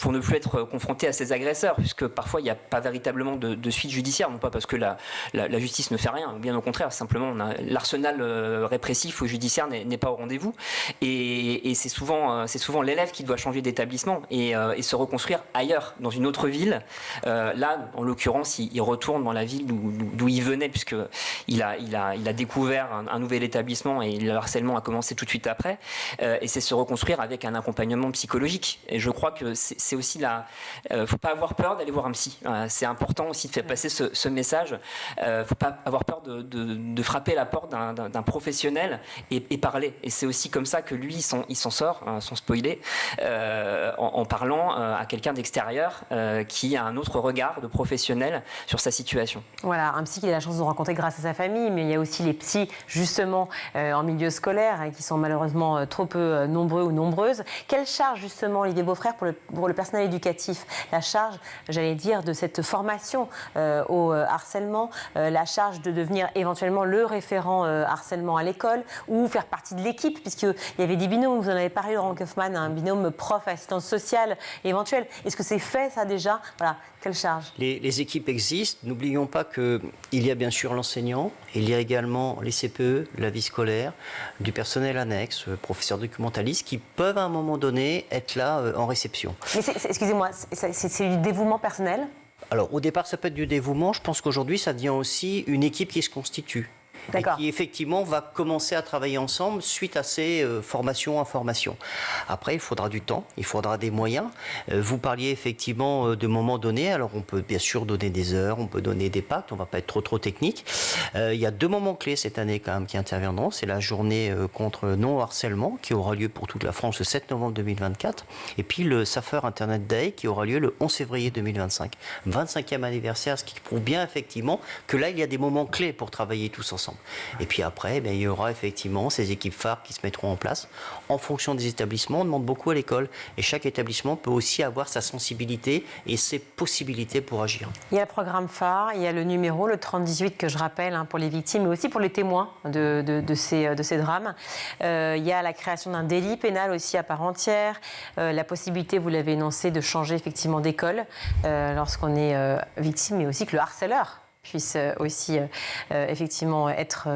pour ne plus être confronté à ses agresseurs, puisque parfois il n'y a pas véritablement de suite judiciaire, non pas parce que la justice ne fait rien, bien au contraire, simplement l'arsenal répressif ou judiciaire n'est pas au rendez-vous et c'est souvent l'élève qui doit changer d'établissement et se reconstruire ailleurs, dans une autre ville. Là, en l'occurrence, il retourne dans la ville d'où il venait, puisqu'il a découvert un nouvel établissement et le harcèlement a commencé tout de suite après. Et c'est se reconstruire avec un accompagnement psychologique. Et je crois que c'est aussi faut pas avoir peur d'aller voir un psy. C'est important aussi de faire passer ce message. Faut pas avoir peur de frapper la porte d'un professionnel et parler. Et c'est aussi comme ça que lui, il s'en sort, sans spoiler, en parlant à quelqu'un d'extérieur qui a un autre regard de professionnel sur sa situation. Voilà, un psy qu'il a la chance de rencontrer grâce à sa famille, mais il y a aussi les psys, justement, en milieu scolaire, qui sont malheureusement trop peu nombreux ou nombreuses. Quelle charge, justement, Olivier Beaufrère, pour le personnel éducatif? La charge, j'allais dire, de cette formation au harcèlement, la charge de devenir éventuellement le référent harcèlement à l'école ou faire partie de l'équipe, puisqu'il y avait des binômes, vous en avez parlé, Laurent Kaufmann, un binôme prof-assistance sociale éventuel. Est-ce que c'est fait, ça, déjà? Voilà, quelle charge? Les équipes existent. N'oublions pas qu'il y a bien sûr l'enseignant, il y a également les CPE, la vie scolaire, du personnel annexe, professeurs documentalistes, qui peuvent à un moment donné être là en réception. Mais excusez-moi, c'est du dévouement personnel? Alors au départ ça peut être du dévouement, je pense qu'aujourd'hui ça devient aussi une équipe qui se constitue. Et qui effectivement va commencer à travailler ensemble suite à ces formations, informations. Après, il faudra du temps, il faudra des moyens. Vous parliez effectivement de moments donnés, alors on peut bien sûr donner des heures, on peut donner des pactes, on ne va pas être trop technique. Il y a 2 moments clés cette année quand même qui interviendront. C'est la journée contre non-harcèlement qui aura lieu pour toute la France le 7 novembre 2024 et puis le Safer Internet Day qui aura lieu le 11 février 2025. 25e anniversaire, ce qui prouve bien effectivement que là il y a des moments clés pour travailler tous ensemble. Et puis après, il y aura effectivement ces équipes phares qui se mettront en place. En fonction des établissements, on demande beaucoup à l'école. Et chaque établissement peut aussi avoir sa sensibilité et ses possibilités pour agir. Il y a le programme phare, il y a le numéro, le 3018 que je rappelle, pour les victimes, mais aussi pour les témoins de ces drames. Il y a la création d'un délit pénal aussi à part entière. La possibilité, vous l'avez énoncé, de changer effectivement d'école lorsqu'on est victime, mais aussi que le harceleur puisse aussi effectivement être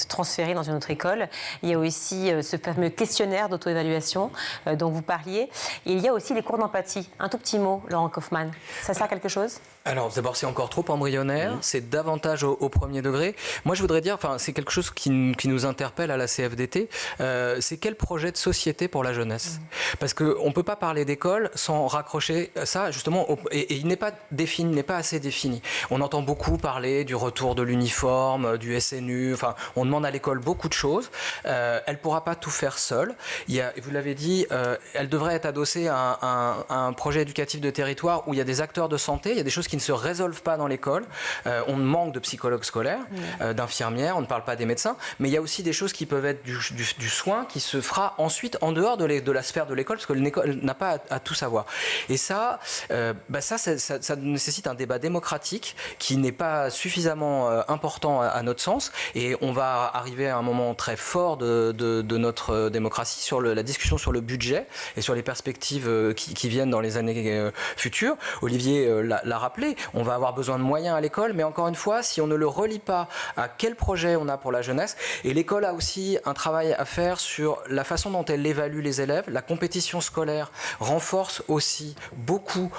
transféré dans une autre école. Il y a aussi ce fameux questionnaire d'auto-évaluation dont vous parliez. Et il y a aussi les cours d'empathie. Un tout petit mot, Laurent Kaufmann. Ça sert à quelque chose ? Alors d'abord c'est encore trop embryonnaire, c'est davantage au premier degré. Moi je voudrais dire, c'est quelque chose qui nous interpelle à la CFDT, c'est quel projet de société pour la jeunesse ? Parce qu'on ne peut pas parler d'école sans raccrocher ça justement, et il n'est pas défini, n'est pas assez défini. On entend beaucoup parler du retour de l'uniforme, du SNU, on demande à l'école beaucoup de choses, elle ne pourra pas tout faire seule. Vous l'avez dit, elle devrait être adossée à un projet éducatif de territoire où il y a des acteurs de santé, il y a des choses qui ne se résolvent pas dans l'école. On manque de psychologues scolaires, d'infirmières, on ne parle pas des médecins, mais il y a aussi des choses qui peuvent être du soin qui se fera ensuite en dehors de la sphère de l'école, parce que l'école n'a pas à tout savoir. Et ça nécessite un débat démocratique qui n'est pas suffisamment important à notre sens, et on va arriver à un moment très fort de notre démocratie sur la discussion sur le budget et sur les perspectives qui viennent dans les années futures. Olivier l'a rappelé, on va avoir besoin de moyens à l'école, mais encore une fois, si on ne le relie pas à quel projet on a pour la jeunesse, et l'école a aussi un travail à faire sur la façon dont elle évalue les élèves, la compétition scolaire renforce aussi beaucoup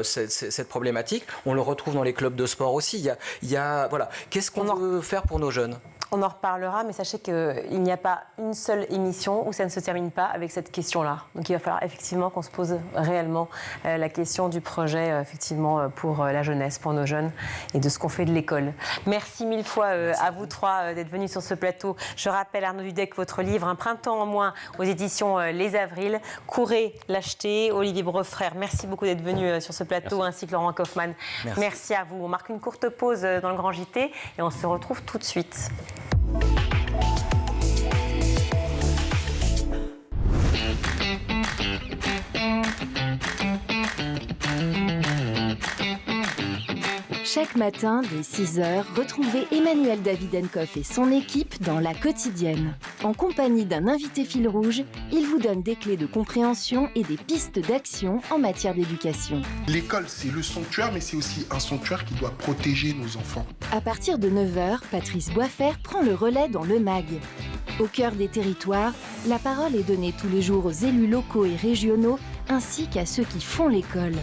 cette problématique, on le retrouve dans les clubs de sport aussi, voilà, qu'est-ce qu'on veut faire pour nos jeunes ? On en reparlera, mais sachez qu'il n'y a pas une seule émission où ça ne se termine pas avec cette question-là. Donc il va falloir effectivement qu'on se pose réellement la question du projet effectivement pour la jeunesse, pour nos jeunes et de ce qu'on fait de l'école. Merci mille fois à vous trois d'être venus sur ce plateau. Je rappelle, Arnaud Dudek, votre livre Un printemps en moins aux éditions Les Avrils. Courez l'acheter. Olivier Beaufrère, merci beaucoup d'être venu sur ce plateau, ainsi que Laurent Kaufmann. Merci à vous. On marque une courte pause dans le Grand JT et on se retrouve tout de suite. Chaque matin, dès 6h, retrouvez Emmanuel Davidenkoff et son équipe dans La Quotidienne. En compagnie d'un invité fil rouge, il vous donne des clés de compréhension et des pistes d'action en matière d'éducation. L'école, c'est le sanctuaire, mais c'est aussi un sanctuaire qui doit protéger nos enfants. À partir de 9h, Patrice Boisfer prend le relais dans le MAG. Au cœur des territoires, la parole est donnée tous les jours aux élus locaux et régionaux, ainsi qu'à ceux qui font l'école.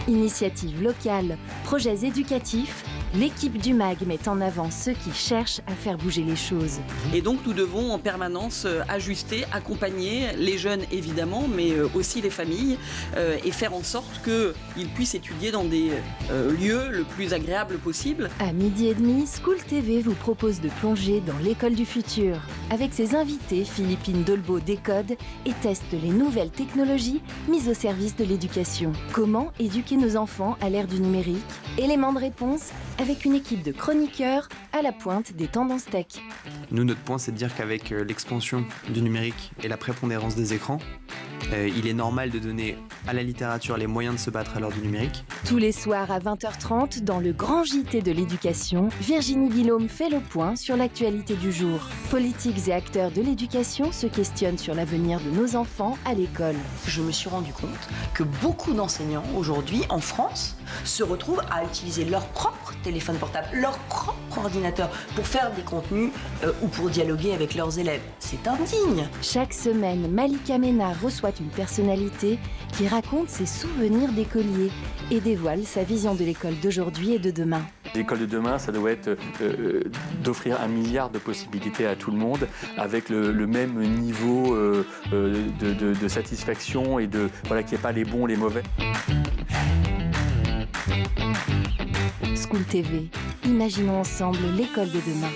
Initiatives locales, projets éducatifs, l'équipe du MAG met en avant ceux qui cherchent à faire bouger les choses. Et donc nous devons en permanence ajuster, accompagner les jeunes évidemment, mais aussi les familles et faire en sorte qu'ils puissent étudier dans des lieux le plus agréables possible. À 12h30, School TV vous propose de plonger dans l'école du futur. Avec ses invités, Philippine Dolbeau décode et teste les nouvelles technologies mises au service de l'éducation. Comment éduquer nos enfants à l'ère du numérique? Élément de réponse avec une équipe de chroniqueurs à la pointe des tendances tech. Nous, notre point, c'est de dire qu'avec l'expansion du numérique et la prépondérance des écrans, il est normal de donner à la littérature les moyens de se battre à l'heure du numérique. Tous les soirs à 20h30, dans le grand JT de l'éducation, Virginie Guillaume fait le point sur l'actualité du jour. Politiques et acteurs de l'éducation se questionnent sur l'avenir de nos enfants à l'école. Je me suis rendu compte que beaucoup d'enseignants aujourd'hui en France se retrouvent à utiliser leur propre téléphone portable, leur propre ordinateur pour faire des contenus ou pour dialoguer avec leurs élèves. C'est indigne. Chaque semaine, Malika Ménard reçoit une personnalité qui raconte ses souvenirs d'écolier et dévoile sa vision de l'école d'aujourd'hui et de demain. L'école de demain, ça doit être d'offrir 1 milliard de possibilités à tout le monde avec le même niveau de satisfaction et voilà, qu'il n'y ait pas les bons, les mauvais. School TV, imaginons ensemble l'école de demain.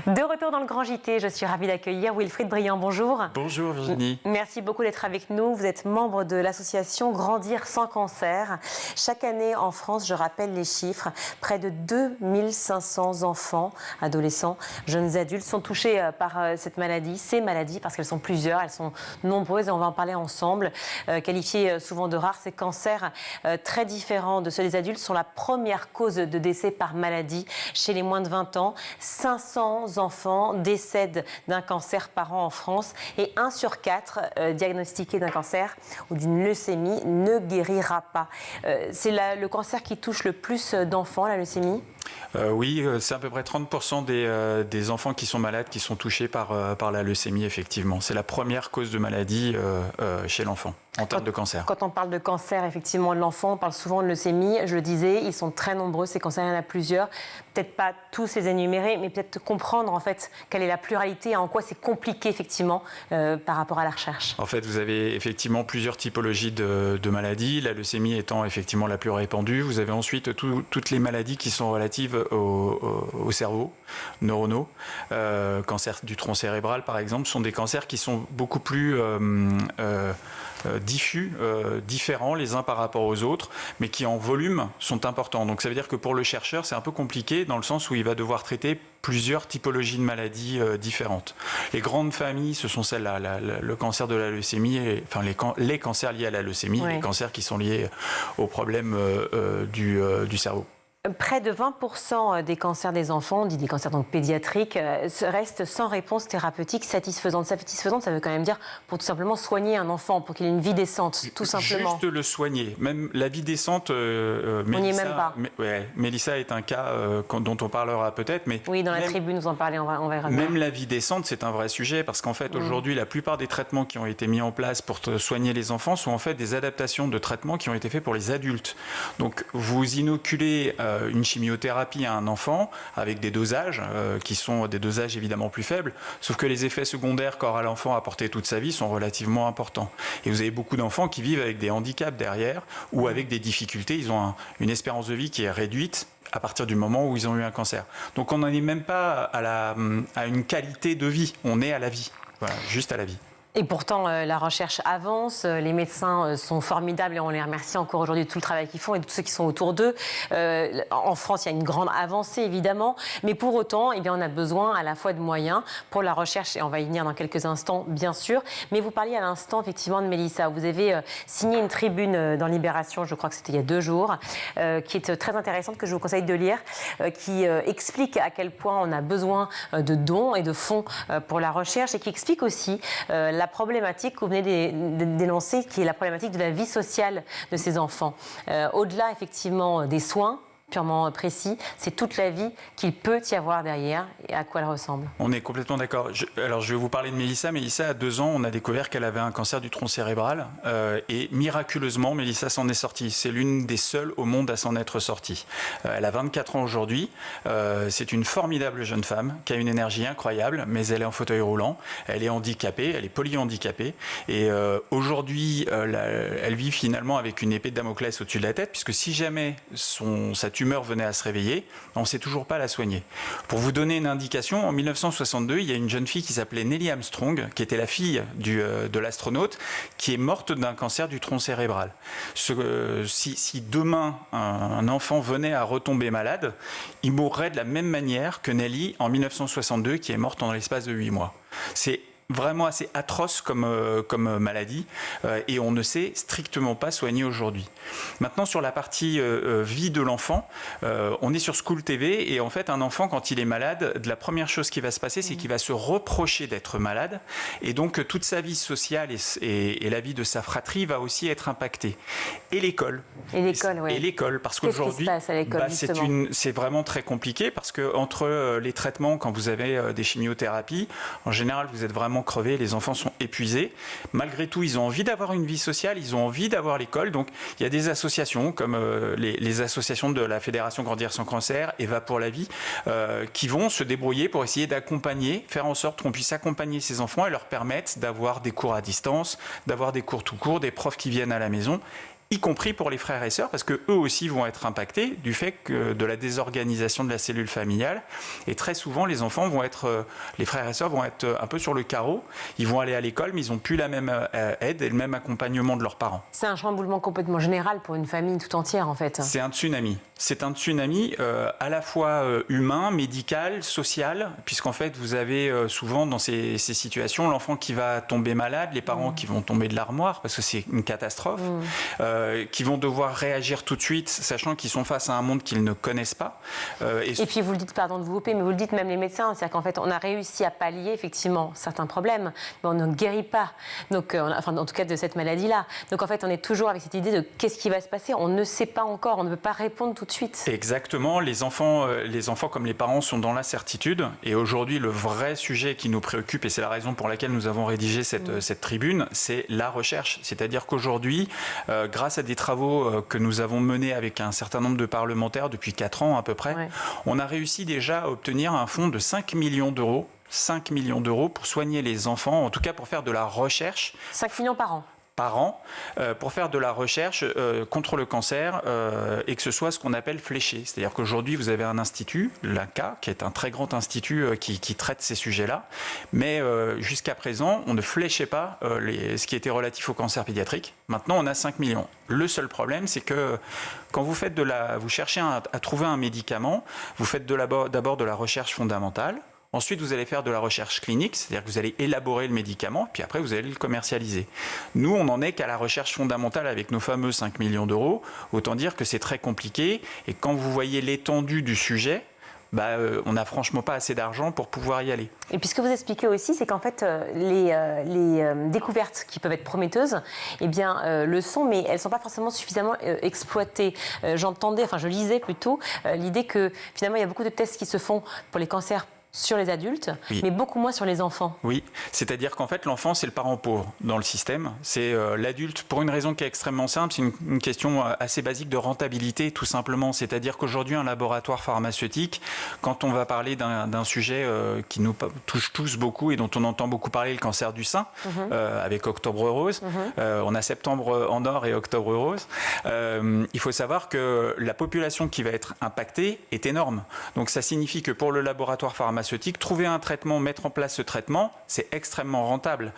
De retour dans le Grand JT, je suis ravie d'accueillir Wilfried Briand. Bonjour. Bonjour Virginie. Merci beaucoup d'être avec nous. Vous êtes membre de l'association Grandir sans cancer. Chaque année en France, je rappelle les chiffres, près de 2500 enfants, adolescents, jeunes adultes sont touchés par cette maladie, ces maladies, parce qu'elles sont plusieurs, elles sont nombreuses et on va en parler ensemble. Qualifiés souvent de rares, ces cancers très différents de ceux des adultes sont la première cause de décès par maladie chez les moins de 20 ans. 500 enfants décèdent d'un cancer par an en France et 1 sur 4 diagnostiqués d'un cancer ou d'une leucémie ne guérira pas. C'est le cancer qui touche le plus d'enfants, la leucémie ? Oui, c'est à peu près 30% des enfants qui sont malades qui sont touchés par la leucémie, effectivement. C'est la première cause de maladie chez l'enfant, en termes de cancer. Quand on parle de cancer, effectivement, de l'enfant, on parle souvent de leucémie. Je le disais, ils sont très nombreux, ces cancers, il y en a plusieurs. Peut-être pas tous les énumérer, mais peut-être comprendre, en fait, quelle est la pluralité et en quoi c'est compliqué, effectivement, par rapport à la recherche. En fait, vous avez effectivement plusieurs typologies de maladies, la leucémie étant effectivement la plus répandue. Vous avez ensuite toutes les maladies qui sont relatives au cerveau, neuronaux. Cancer du tronc cérébral, par exemple, sont des cancers qui sont beaucoup plus diffus, différents les uns par rapport aux autres, mais qui en volume sont importants. Donc ça veut dire que pour le chercheur, c'est un peu compliqué dans le sens où il va devoir traiter plusieurs typologies de maladies différentes. Les grandes familles, ce sont celles-là, le cancer de la leucémie, enfin les cancers liés à la leucémie, oui. Les cancers qui sont liés aux problèmes du cerveau. Près de 20% des cancers des enfants, on dit des cancers donc pédiatriques, restent sans réponse thérapeutique satisfaisante. Satisfaisante, ça veut quand même dire pour tout simplement soigner un enfant, pour qu'il ait une vie décente, tout simplement. Juste le soigner. Même la vie décente, on n'y est même pas. Mélissa est un cas dont on parlera peut-être. Mais oui, dans la tribune, nous en parlez, on verra. Même la vie décente, c'est un vrai sujet, parce qu'en fait, aujourd'hui, la plupart des traitements qui ont été mis en place pour soigner les enfants sont en fait des adaptations de traitements qui ont été faits pour les adultes. Donc, vous inoculez une chimiothérapie à un enfant avec des dosages qui sont des dosages évidemment plus faibles, sauf que les effets secondaires qu'aura l'enfant à porter toute sa vie sont relativement importants. Et vous avez beaucoup d'enfants qui vivent avec des handicaps derrière ou avec des difficultés. Ils ont une espérance de vie qui est réduite à partir du moment où ils ont eu un cancer. Donc on n'en est même pas à une qualité de vie, on est à la vie, voilà, juste à la vie. Et pourtant, la recherche avance, les médecins sont formidables et on les remercie encore aujourd'hui de tout le travail qu'ils font et de tous ceux qui sont autour d'eux. En France, il y a une grande avancée, évidemment, mais pour autant, eh bien, on a besoin à la fois de moyens pour la recherche, et on va y venir dans quelques instants, bien sûr. Mais vous parliez à l'instant, effectivement, de Mélissa. Vous avez signé une tribune dans Libération, je crois que c'était il y a 2 jours, qui est très intéressante, que je vous conseille de lire, qui explique à quel point on a besoin de dons et de fonds pour la recherche, et qui explique aussi la problématique que vous venez de dénoncer, qui est la problématique de la vie sociale de ces enfants. Au-delà, effectivement, des soins, purement précis, c'est toute la vie qu'il peut y avoir derrière et à quoi elle ressemble. On est complètement d'accord. Alors je vais vous parler de Mélissa. Mélissa, à 2 ans, on a découvert qu'elle avait un cancer du tronc cérébral et miraculeusement, Mélissa s'en est sortie. C'est l'une des seules au monde à s'en être sortie. Elle a 24 ans aujourd'hui. C'est une formidable jeune femme qui a une énergie incroyable, mais elle est en fauteuil roulant. Elle est handicapée, elle est polyhandicapée. Et aujourd'hui, elle vit finalement avec une épée de Damoclès au-dessus de la tête, puisque si jamais sa tumeur venait à se réveiller, on ne sait toujours pas la soigner. Pour vous donner une indication, en 1962, il y a une jeune fille qui s'appelait Nellie Armstrong, qui était la fille de l'astronaute, qui est morte d'un cancer du tronc cérébral. Si demain, un enfant venait à retomber malade, il mourrait de la même manière que Nellie en 1962, qui est morte en l'espace de 8 mois. C'est vraiment assez atroce comme maladie et on ne sait strictement pas soigner aujourd'hui. Maintenant, sur la partie vie de l'enfant, on est sur School TV et en fait, un enfant, quand il est malade, la première chose qui va se passer, c'est qu'il va se reprocher d'être malade et donc toute sa vie sociale et la vie de sa fratrie va aussi être impactée. Et l'école. Et l'école, oui. Et l'école, parce qu'aujourd'hui, c'est vraiment très compliqué parce que entre les traitements, quand vous avez des chimiothérapies, en général, vous êtes vraiment crevés, les enfants sont épuisés. Malgré tout, ils ont envie d'avoir une vie sociale, ils ont envie d'avoir l'école. Donc, il y a des associations comme les associations de la Fédération Grandir sans cancer, Eva pour la vie, qui vont se débrouiller pour essayer d'accompagner, faire en sorte qu'on puisse accompagner ces enfants et leur permettre d'avoir des cours à distance, d'avoir des cours tout court, des profs qui viennent à la maison, y compris pour les frères et sœurs, parce qu'eux aussi vont être impactés du fait que de la désorganisation de la cellule familiale. Et très souvent, les enfants les frères et sœurs vont être un peu sur le carreau. Ils vont aller à l'école, mais ils n'ont plus la même aide et le même accompagnement de leurs parents. C'est un chamboulement complètement général pour une famille tout entière, en fait. C'est un tsunami. C'est un tsunami à la fois humain, médical, social, puisqu'en fait, vous avez souvent dans ces situations l'enfant qui va tomber malade, les parents qui vont tomber de l'armoire, parce que c'est une catastrophe. Qui vont devoir réagir tout de suite, sachant qu'ils sont face à un monde qu'ils ne connaissent pas. Et puis vous le dites, pardon de vous couper, mais vous le dites même les médecins, c'est-à-dire qu'en fait on a réussi à pallier effectivement certains problèmes, mais on ne guérit pas, donc, en tout cas de cette maladie-là. Donc en fait on est toujours avec cette idée de qu'est-ce qui va se passer, on ne sait pas encore, on ne peut pas répondre tout de suite. Exactement, les enfants comme les parents sont dans l'incertitude, et aujourd'hui le vrai sujet qui nous préoccupe, et c'est la raison pour laquelle nous avons rédigé cette tribune, c'est la recherche. C'est-à-dire qu'aujourd'hui, grâce à des travaux que nous avons menés avec un certain nombre de parlementaires depuis 4 ans à peu près, on a réussi déjà à obtenir un fonds de 5 millions d'euros. 5 millions d'euros pour soigner les enfants, en tout cas pour faire de la recherche. 5 millions par an pour faire de la recherche contre le cancer et que ce soit ce qu'on appelle fléché. C'est-à-dire qu'aujourd'hui, vous avez un institut, l'INCa, qui est un très grand institut qui traite ces sujets-là, mais jusqu'à présent, on ne fléchait pas ce qui était relatif au cancer pédiatrique. Maintenant, on a 5 millions. Le seul problème, c'est que quand vous cherchez à trouver un médicament, vous faites d'abord de la recherche fondamentale. Ensuite, vous allez faire de la recherche clinique, c'est-à-dire que vous allez élaborer le médicament, puis après, vous allez le commercialiser. Nous, on n'en est qu'à la recherche fondamentale avec nos fameux 5 millions d'euros. Autant dire que c'est très compliqué. Et quand vous voyez l'étendue du sujet, on n'a franchement pas assez d'argent pour pouvoir y aller. Et puis ce que vous expliquez aussi, c'est qu'en fait, les découvertes qui peuvent être prometteuses, le sont, mais elles ne sont pas forcément suffisamment exploitées. Je lisais plutôt l'idée que finalement, il y a beaucoup de tests qui se font pour les cancers sur les adultes, mais beaucoup moins sur les enfants. Oui, c'est-à-dire qu'en fait, l'enfant, c'est le parent pauvre dans le système. C'est l'adulte, pour une raison qui est extrêmement simple, c'est une question assez basique de rentabilité, tout simplement. C'est-à-dire qu'aujourd'hui, un laboratoire pharmaceutique, quand on va parler d'un sujet qui nous touche tous beaucoup et dont on entend beaucoup parler, le cancer du sein, avec Octobre Rose, on a Septembre en or et Octobre Rose, il faut savoir que la population qui va être impactée est énorme. Donc ça signifie que pour le laboratoire pharmaceutique, trouver un traitement, mettre en place ce traitement, c'est extrêmement rentable.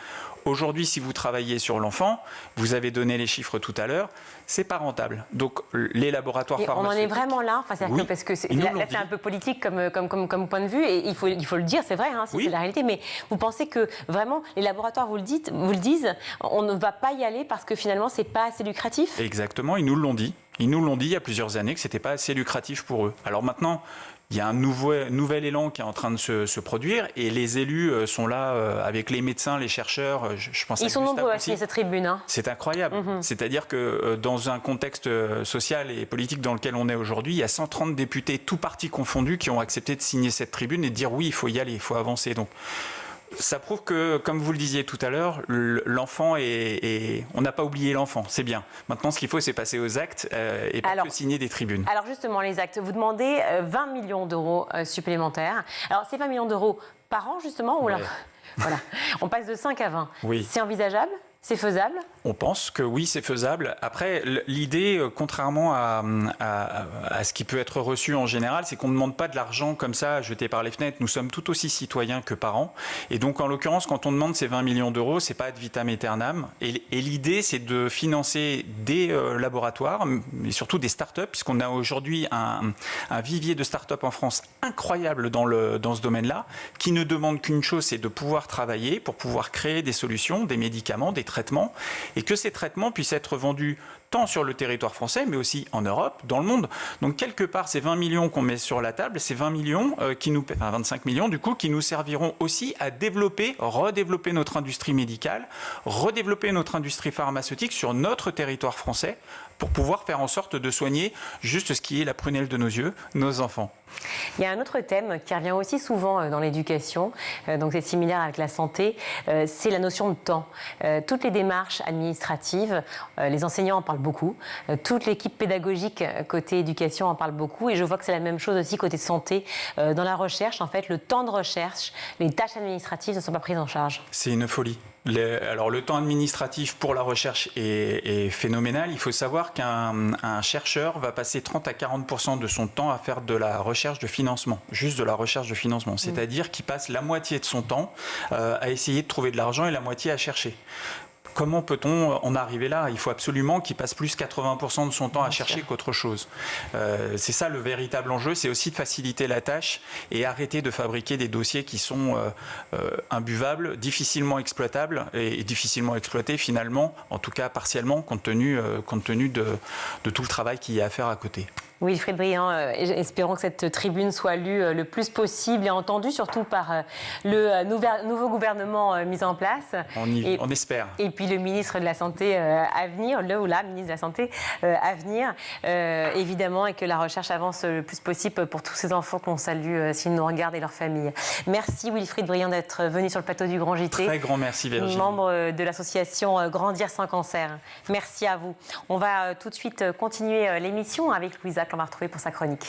Aujourd'hui, si vous travaillez sur l'enfant, vous avez donné les chiffres tout à l'heure, c'est pas rentable. Donc les laboratoires pharmaceutiques... On en est vraiment là, parce que là c'est un peu politique comme point de vue, et il faut le dire, c'est vrai, c'est la réalité, mais vous pensez que vraiment les laboratoires vous le disent, on ne va pas y aller parce que finalement c'est pas assez lucratif? Exactement, ils nous l'ont dit. Ils nous l'ont dit il y a plusieurs années que c'était pas assez lucratif pour eux. Alors maintenant, il y a un nouvel élan qui est en train de se produire et les élus sont là avec les médecins, les chercheurs. Je pense Ils sont nombreux à signer cette tribune. Hein. C'est incroyable. C'est-à-dire que dans un contexte social et politique dans lequel on est aujourd'hui, il y a 130 députés, tous partis confondus, qui ont accepté de signer cette tribune et de dire oui, il faut y aller, il faut avancer. Donc, ça prouve que, comme vous le disiez tout à l'heure, l'enfant on n'a pas oublié l'enfant, c'est bien. Maintenant, ce qu'il faut, c'est passer aux actes et pas que signer des tribunes. Alors justement, les actes, vous demandez 20 millions d'euros supplémentaires. Alors, ces 20 millions d'euros par an, justement, ou là, voilà, on passe de 5 à 20. Oui. C'est envisageable ? C'est faisable ? On pense que oui, c'est faisable. Après, l'idée, contrairement à ce qui peut être reçu en général, c'est qu'on ne demande pas de l'argent comme ça, jeté par les fenêtres. Nous sommes tout aussi citoyens que parents. Et donc, en l'occurrence, quand on demande ces 20 millions d'euros, c'est pas ad vitam aeternam. Et l'idée, c'est de financer des laboratoires, mais surtout des start-up, puisqu'on a aujourd'hui un vivier de start-up en France incroyable dans ce domaine-là, qui ne demande qu'une chose, c'est de pouvoir travailler pour pouvoir créer des solutions, des médicaments, des traitements, et que ces traitements puissent être vendus tant sur le territoire français, mais aussi en Europe, dans le monde. Donc, quelque part, ces 20 millions qu'on met sur la table, ces 20 millions, 25 millions, du coup, qui nous serviront aussi à redévelopper notre industrie médicale, redévelopper notre industrie pharmaceutique sur notre territoire français, pour pouvoir faire en sorte de soigner juste ce qui est la prunelle de nos yeux, nos enfants. Il y a un autre thème qui revient aussi souvent dans l'éducation, donc c'est similaire avec la santé, c'est la notion de temps. Toutes les démarches administratives, les enseignants en parlent beaucoup, toute l'équipe pédagogique côté éducation en parle beaucoup, et je vois que c'est la même chose aussi côté santé. Dans la recherche, en fait, le temps de recherche, les tâches administratives ne sont pas prises en charge. C'est une folie. Alors le temps administratif pour la recherche est phénoménal. Il faut savoir qu'un chercheur va passer 30 à 40% de son temps à faire de la recherche de financement, juste de la recherche de financement. C'est-à-dire qu'il passe la moitié de son temps à essayer de trouver de l'argent et la moitié à chercher. Comment peut-on en arriver là ? Il faut absolument qu'il passe plus 80% de son temps à chercher qu'autre chose. C'est ça le véritable enjeu, c'est aussi de faciliter la tâche et arrêter de fabriquer des dossiers qui sont imbuvables, difficilement exploitables et difficilement exploités finalement, en tout cas partiellement, compte tenu de tout le travail qu'il y a à faire à côté. Wilfried Briand, espérons que cette tribune soit lue le plus possible et entendue, surtout par le nouveau gouvernement mis en place. On espère. Et puis le ministre de la Santé à venir, le ou la ministre de la Santé à venir, évidemment, et que la recherche avance le plus possible pour tous ces enfants qu'on salue s'ils nous regardent et leurs familles. Merci Wilfried Briand d'être venu sur le plateau du Grand JT. Très grand merci Virginie. Membre de l'association Grandir sans cancer. Merci à vous. On va tout de suite continuer l'émission avec Louisa qu'on va retrouver pour sa chronique.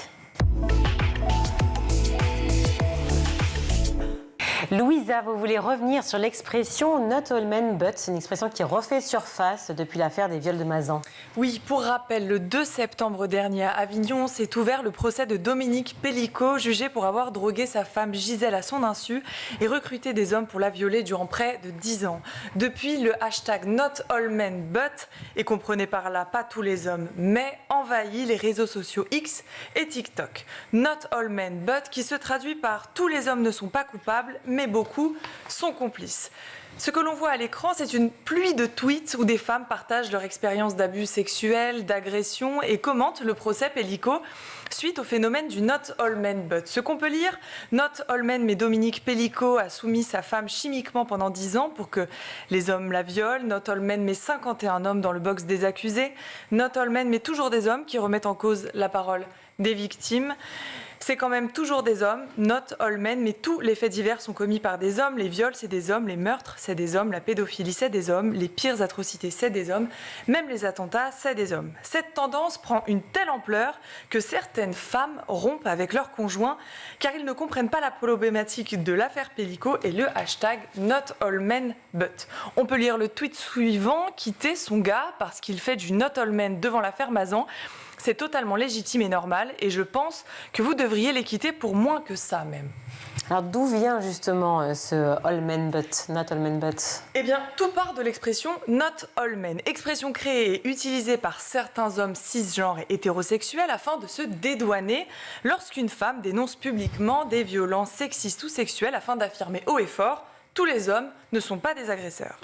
Louisa, vous voulez revenir sur l'expression « not all men but », c'est une expression qui refait surface depuis l'affaire des viols de Mazan. Oui, pour rappel, le 2 septembre dernier à Avignon s'est ouvert le procès de Dominique Pellicot, jugé pour avoir drogué sa femme Gisèle à son insu et recruté des hommes pour la violer durant près de 10 ans. Depuis, le hashtag « not all men but », et comprenez par là pas tous les hommes, mais envahit les réseaux sociaux X et TikTok. « Not all men but » qui se traduit par « tous les hommes ne sont pas coupables », mais beaucoup sont complices. Ce que l'on voit à l'écran, c'est une pluie de tweets où des femmes partagent leur expérience d'abus sexuels, d'agressions et commentent le procès Pellicot suite au phénomène du Not All Men But. Ce qu'on peut lire, Not All Men, mais Dominique Pellicot a soumis sa femme chimiquement pendant 10 ans pour que les hommes la violent. Not All Men, mais 51 hommes dans le box des accusés. Not All Men, mais toujours des hommes qui remettent en cause la parole des victimes. C'est quand même toujours des hommes, not all men, mais tous les faits divers sont commis par des hommes. Les viols, c'est des hommes, les meurtres, c'est des hommes, la pédophilie, c'est des hommes, les pires atrocités, c'est des hommes, même les attentats, c'est des hommes. Cette tendance prend une telle ampleur que certaines femmes rompent avec leurs conjoints car ils ne comprennent pas la problématique de l'affaire Pellicot et le hashtag not all men but. On peut lire le tweet suivant, quitter son gars parce qu'il fait du not all men devant l'affaire Mazan. C'est totalement légitime et normal et je pense que vous devriez les quitter pour moins que ça même. Alors d'où vient justement ce all men but, not all men but ? Eh bien, tout part de l'expression not all men, expression créée et utilisée par certains hommes cisgenres et hétérosexuels afin de se dédouaner lorsqu'une femme dénonce publiquement des violences sexistes ou sexuelles afin d'affirmer haut et fort tous les hommes ne sont pas des agresseurs.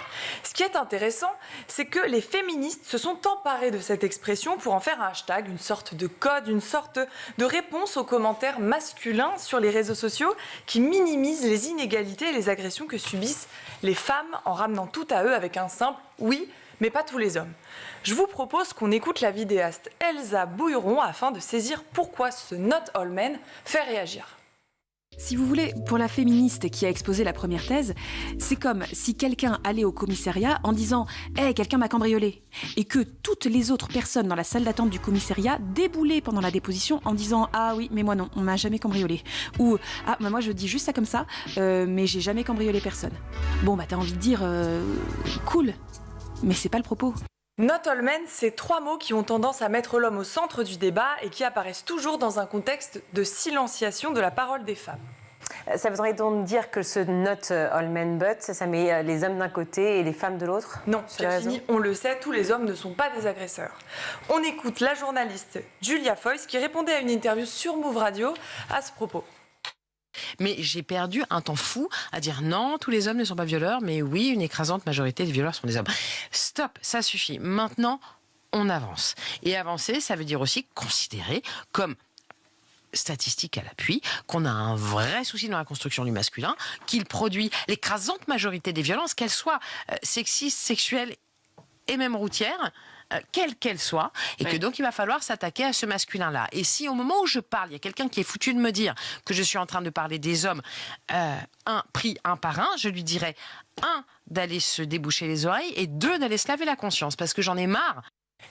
Ce qui est intéressant, c'est que les féministes se sont emparés de cette expression pour en faire un hashtag, une sorte de code, une sorte de réponse aux commentaires masculins sur les réseaux sociaux qui minimisent les inégalités et les agressions que subissent les femmes en ramenant tout à eux avec un simple « oui », mais pas tous les hommes. Je vous propose qu'on écoute la vidéaste Elsa Bouilleron afin de saisir pourquoi ce Not All Men fait réagir. Si vous voulez, pour la féministe qui a exposé la première thèse, c'est comme si quelqu'un allait au commissariat en disant « Hey, quelqu'un m'a cambriolé !» et que toutes les autres personnes dans la salle d'attente du commissariat déboulaient pendant la déposition en disant « Ah oui, mais moi non, on m'a jamais cambriolé !» ou « Ah, bah moi je dis juste ça comme ça, mais j'ai jamais cambriolé personne. » Bon, bah t'as envie de dire « Cool !» mais c'est pas le propos. Not all men, c'est 3 mots qui ont tendance à mettre l'homme au centre du débat et qui apparaissent toujours dans un contexte de silenciation de la parole des femmes. Ça voudrait donc dire que ce Not All Men But, ça met les hommes d'un côté et les femmes de l'autre? Non, Virginie, on le sait, tous les hommes ne sont pas des agresseurs. On écoute la journaliste Julia Foyce qui répondait à une interview sur Move Radio à ce propos. Mais j'ai perdu un temps fou à dire non, tous les hommes ne sont pas violeurs, mais oui, une écrasante majorité des violeurs sont des hommes. Stop, ça suffit. Maintenant, on avance. Et avancer, ça veut dire aussi considérer comme statistique à l'appui qu'on a un vrai souci dans la construction du masculin, qu'il produit l'écrasante majorité des violences, qu'elles soient sexistes, sexuelles et même routières, quelle qu'elle soit, et que donc il va falloir s'attaquer à ce masculin-là. Et si au moment où je parle, il y a quelqu'un qui est foutu de me dire que je suis en train de parler des hommes pris un par un, je lui dirais, 1, d'aller se déboucher les oreilles, et 2, d'aller se laver la conscience, parce que j'en ai marre.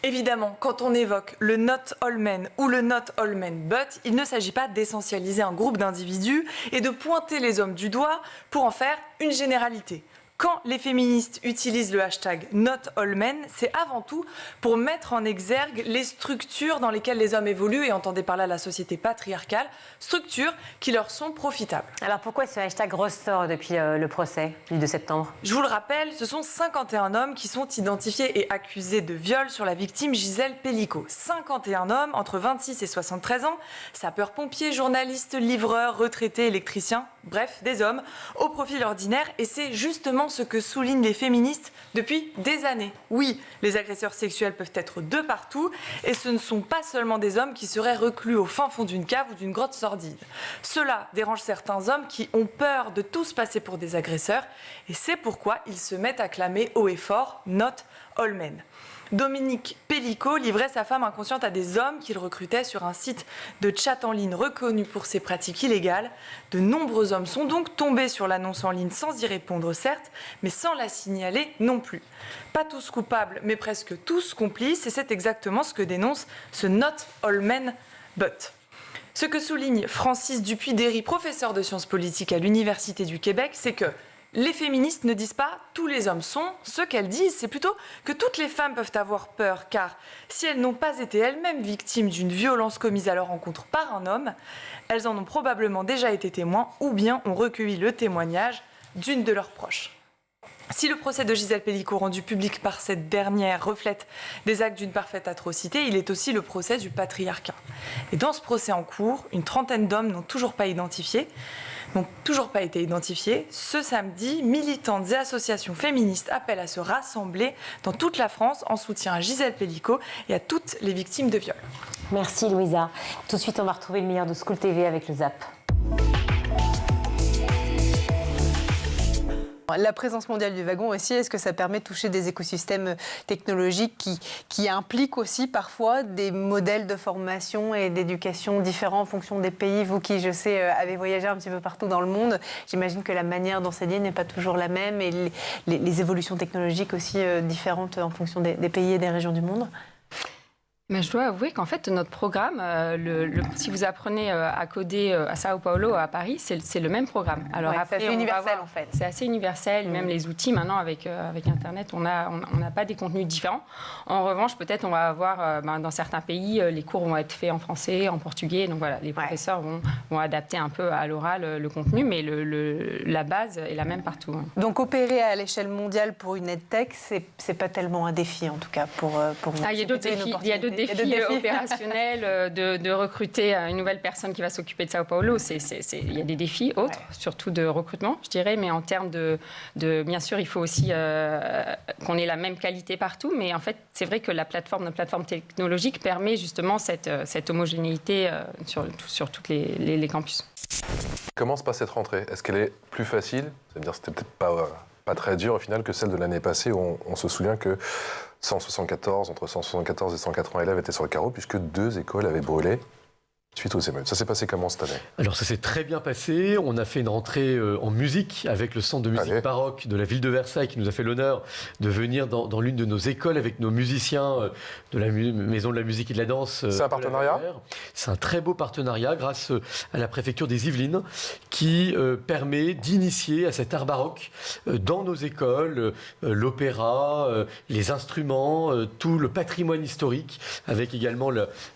Évidemment, quand on évoque le Not All Men ou le Not All Men But, il ne s'agit pas d'essentialiser un groupe d'individus et de pointer les hommes du doigt pour en faire une généralité. Quand les féministes utilisent le hashtag Not All Men, c'est avant tout pour mettre en exergue les structures dans lesquelles les hommes évoluent, et entendez par là la société patriarcale, structures qui leur sont profitables. Alors pourquoi ce hashtag ressort depuis le procès du 2 septembre? Je vous le rappelle, ce sont 51 hommes qui sont identifiés et accusés de viol sur la victime Gisèle Pellicot. 51 hommes entre 26 et 73 ans, sapeurs-pompiers, journalistes, livreurs, retraités, électriciens, bref, des hommes au profil ordinaire, et c'est justement ce que soulignent les féministes depuis des années. Oui, les agresseurs sexuels peuvent être de partout, et ce ne sont pas seulement des hommes qui seraient reclus au fin fond d'une cave ou d'une grotte sordide. Cela dérange certains hommes qui ont peur de tous passer pour des agresseurs, et c'est pourquoi ils se mettent à clamer haut et fort « Not All Men ». Dominique Pellicot livrait sa femme inconsciente à des hommes qu'il recrutait sur un site de chat en ligne reconnu pour ses pratiques illégales. De nombreux hommes sont donc tombés sur l'annonce en ligne sans y répondre, certes, mais sans la signaler non plus. Pas tous coupables, mais presque tous complices, et c'est exactement ce que dénonce ce Not All Men But. Ce que souligne Francis Dupuy-Derry, professeur de sciences politiques à l'Université du Québec, c'est que les féministes ne disent pas « tous les hommes sont », ce qu'elles disent, c'est plutôt que toutes les femmes peuvent avoir peur, car si elles n'ont pas été elles-mêmes victimes d'une violence commise à leur encontre par un homme, elles en ont probablement déjà été témoins ou bien ont recueilli le témoignage d'une de leurs proches. Si le procès de Gisèle Pellicot rendu public par cette dernière reflète des actes d'une parfaite atrocité, il est aussi le procès du patriarcat. Et dans ce procès en cours, une trentaine d'hommes n'ont toujours pas été identifiés. Ce samedi, militantes et associations féministes appellent à se rassembler dans toute la France en soutien à Gisèle Pellicot et à toutes les victimes de viol. Merci Louisa. Tout de suite, on va retrouver le meilleur de School TV avec le ZAP. La présence mondiale du wagon aussi, est-ce que ça permet de toucher des écosystèmes technologiques qui impliquent aussi parfois des modèles de formation et d'éducation différents en fonction des pays? Vous qui, je sais, avez voyagé un petit peu partout dans le monde, j'imagine que la manière d'enseigner n'est pas toujours la même, et les évolutions technologiques aussi différentes en fonction des pays et des régions du monde. Mais je dois avouer qu'en fait, notre programme, si vous apprenez à coder à Sao Paulo, à Paris, c'est le même programme. Alors ouais, après, c'est assez universel en fait. C'est assez universel, même les outils maintenant avec Internet, on n'a pas des contenus différents. En revanche, peut-être on va avoir, dans certains pays, les cours vont être faits en français, en portugais, donc voilà, les professeurs vont adapter un peu à l'oral le contenu, mais la base est la même partout. Donc opérer à l'échelle mondiale pour une EdTech, c'est pas tellement un défi en tout cas pour nous. Il y a d'autres défis. défis opérationnels de recruter une nouvelle personne qui va s'occuper de Sao Paulo. Il y a des défis autres, surtout de recrutement, je dirais, mais en termes de bien sûr, il faut aussi qu'on ait la même qualité partout, mais en fait, c'est vrai que notre plateforme technologique permet justement cette homogénéité sur tous les campus. Comment se passe cette rentrée? Est-ce qu'elle est plus facile? C'est-à-dire c'était peut-être pas très dur au final que celle de l'année passée où on se souvient que entre 174 et 180 élèves étaient sur le carreau puisque 2 écoles avaient brûlé suite aux émeutes. Ça s'est passé comment cette année? Alors ça s'est très bien passé. On a fait une rentrée en musique avec le centre de musique baroque de la ville de Versailles qui nous a fait l'honneur de venir dans l'une de nos écoles avec nos musiciens de la Maison de la musique et de la danse. C'est un partenariat? C'est un très beau partenariat grâce à la préfecture des Yvelines qui permet d'initier à cet art baroque dans nos écoles l'opéra, les instruments, tout le patrimoine historique avec également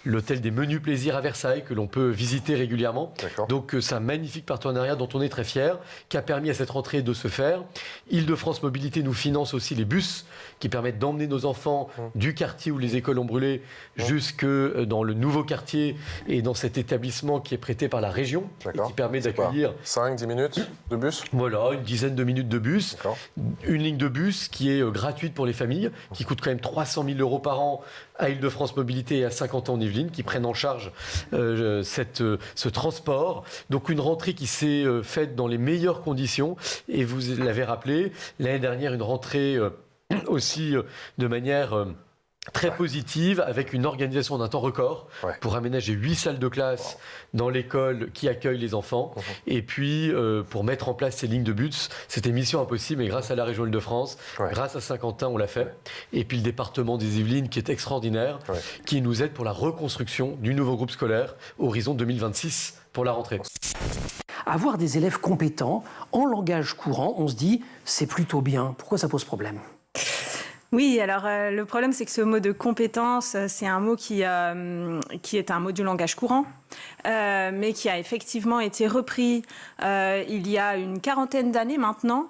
l'hôtel des Menus Plaisirs à Versailles que l'on peut visiter régulièrement. Donc c'est un magnifique partenariat dont on est très fiers, qui a permis à cette rentrée de se faire. Île-de-France Mobilité nous finance aussi les bus qui permettent d'emmener nos enfants du quartier où les écoles ont brûlé jusque dans le nouveau quartier et dans cet établissement qui est prêté par la région et qui permet d'accueillir 5-10 minutes de bus. Voilà, une dizaine de minutes de bus. Une ligne de bus qui est gratuite pour les familles, qui coûte quand même 300 000 € par an à Île-de-France Mobilité et à 50 ans en Yvelines, qui prennent en charge ce transport. Donc une rentrée qui s'est faite dans les meilleures conditions. Et vous l'avez rappelé, l'année dernière, une rentrée aussi de manière très positive, avec une organisation d'un temps record pour aménager 8 salles de classe dans l'école qui accueille les enfants. Et puis, pour mettre en place ces lignes de bus, c'était mission impossible, mais grâce à la région Île-de-France, grâce à Saint-Quentin, on l'a fait. Et puis le département des Yvelines, qui est extraordinaire, qui nous aide pour la reconstruction du nouveau groupe scolaire Horizon 2026 pour la rentrée. Avoir des élèves compétents en langage courant, on se dit, c'est plutôt bien. Pourquoi ça pose problème ? Oui, alors le problème, c'est que ce mot de compétence, c'est un mot qui est un mot du langage courant, mais qui a effectivement été repris il y a une quarantaine d'années maintenant,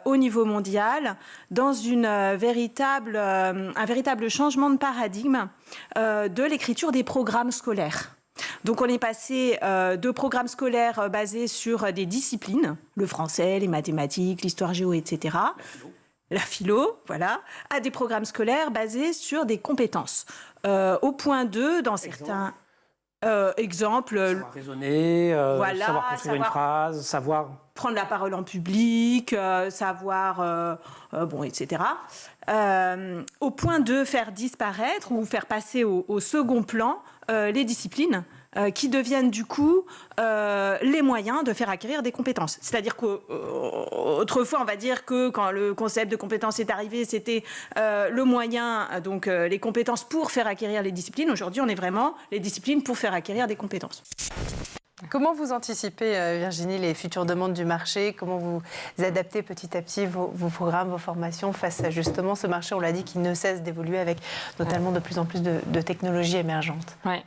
au niveau mondial, dans un véritable changement de paradigme de l'écriture des programmes scolaires. Donc on est passé de programmes scolaires basés sur des disciplines, le français, les mathématiques, l'histoire géo, etc., la philo, voilà, à des programmes scolaires basés sur des compétences. Au point 2, dans certains exemples... Savoir raisonner, savoir construire une phrase, savoir... prendre la parole en public, savoir... etc. Au point 2, faire disparaître ou faire passer au second plan les disciplines qui deviennent du coup les moyens de faire acquérir des compétences. C'est-à-dire qu'autrefois, on va dire que quand le concept de compétence est arrivé, c'était le moyen, donc les compétences pour faire acquérir les disciplines. Aujourd'hui, on est vraiment les disciplines pour faire acquérir des compétences. Comment vous anticipez, Virginie, les futures demandes du marché? Comment vous adaptez petit à petit vos programmes, vos formations face à justement ce marché, on l'a dit, qui ne cesse d'évoluer avec notamment de plus en plus de technologies émergentes? Ouais.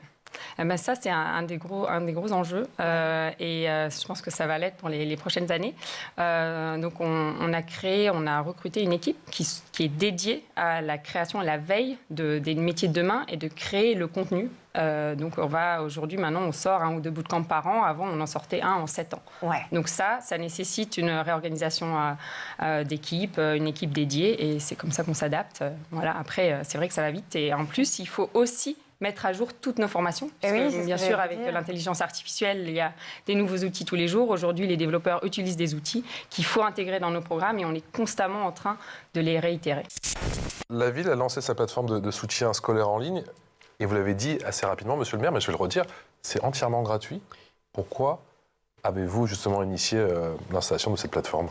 Ben ça, c'est un des gros enjeux et je pense que ça va l'être pour les prochaines années. Donc, on a recruté une équipe qui est dédiée à la création, à la veille des métiers de demain et de créer le contenu. Donc, aujourd'hui, maintenant, on sort 1 ou 2 bootcamps par an. Avant, on en sortait 1 en 7 ans. Donc ça nécessite une réorganisation d'équipe, une équipe dédiée et c'est comme ça qu'on s'adapte. Voilà. Après, c'est vrai que ça va vite et en plus, il faut aussi mettre à jour toutes nos formations. Parce que, bien sûr, avec l'intelligence artificielle, il y a des nouveaux outils tous les jours. Aujourd'hui, les développeurs utilisent des outils qu'il faut intégrer dans nos programmes et on est constamment en train de les réitérer. La ville a lancé sa plateforme de soutien scolaire en ligne et vous l'avez dit assez rapidement, monsieur le maire, mais je vais le redire, c'est entièrement gratuit. Pourquoi avez-vous justement initié l'installation de cette plateforme ?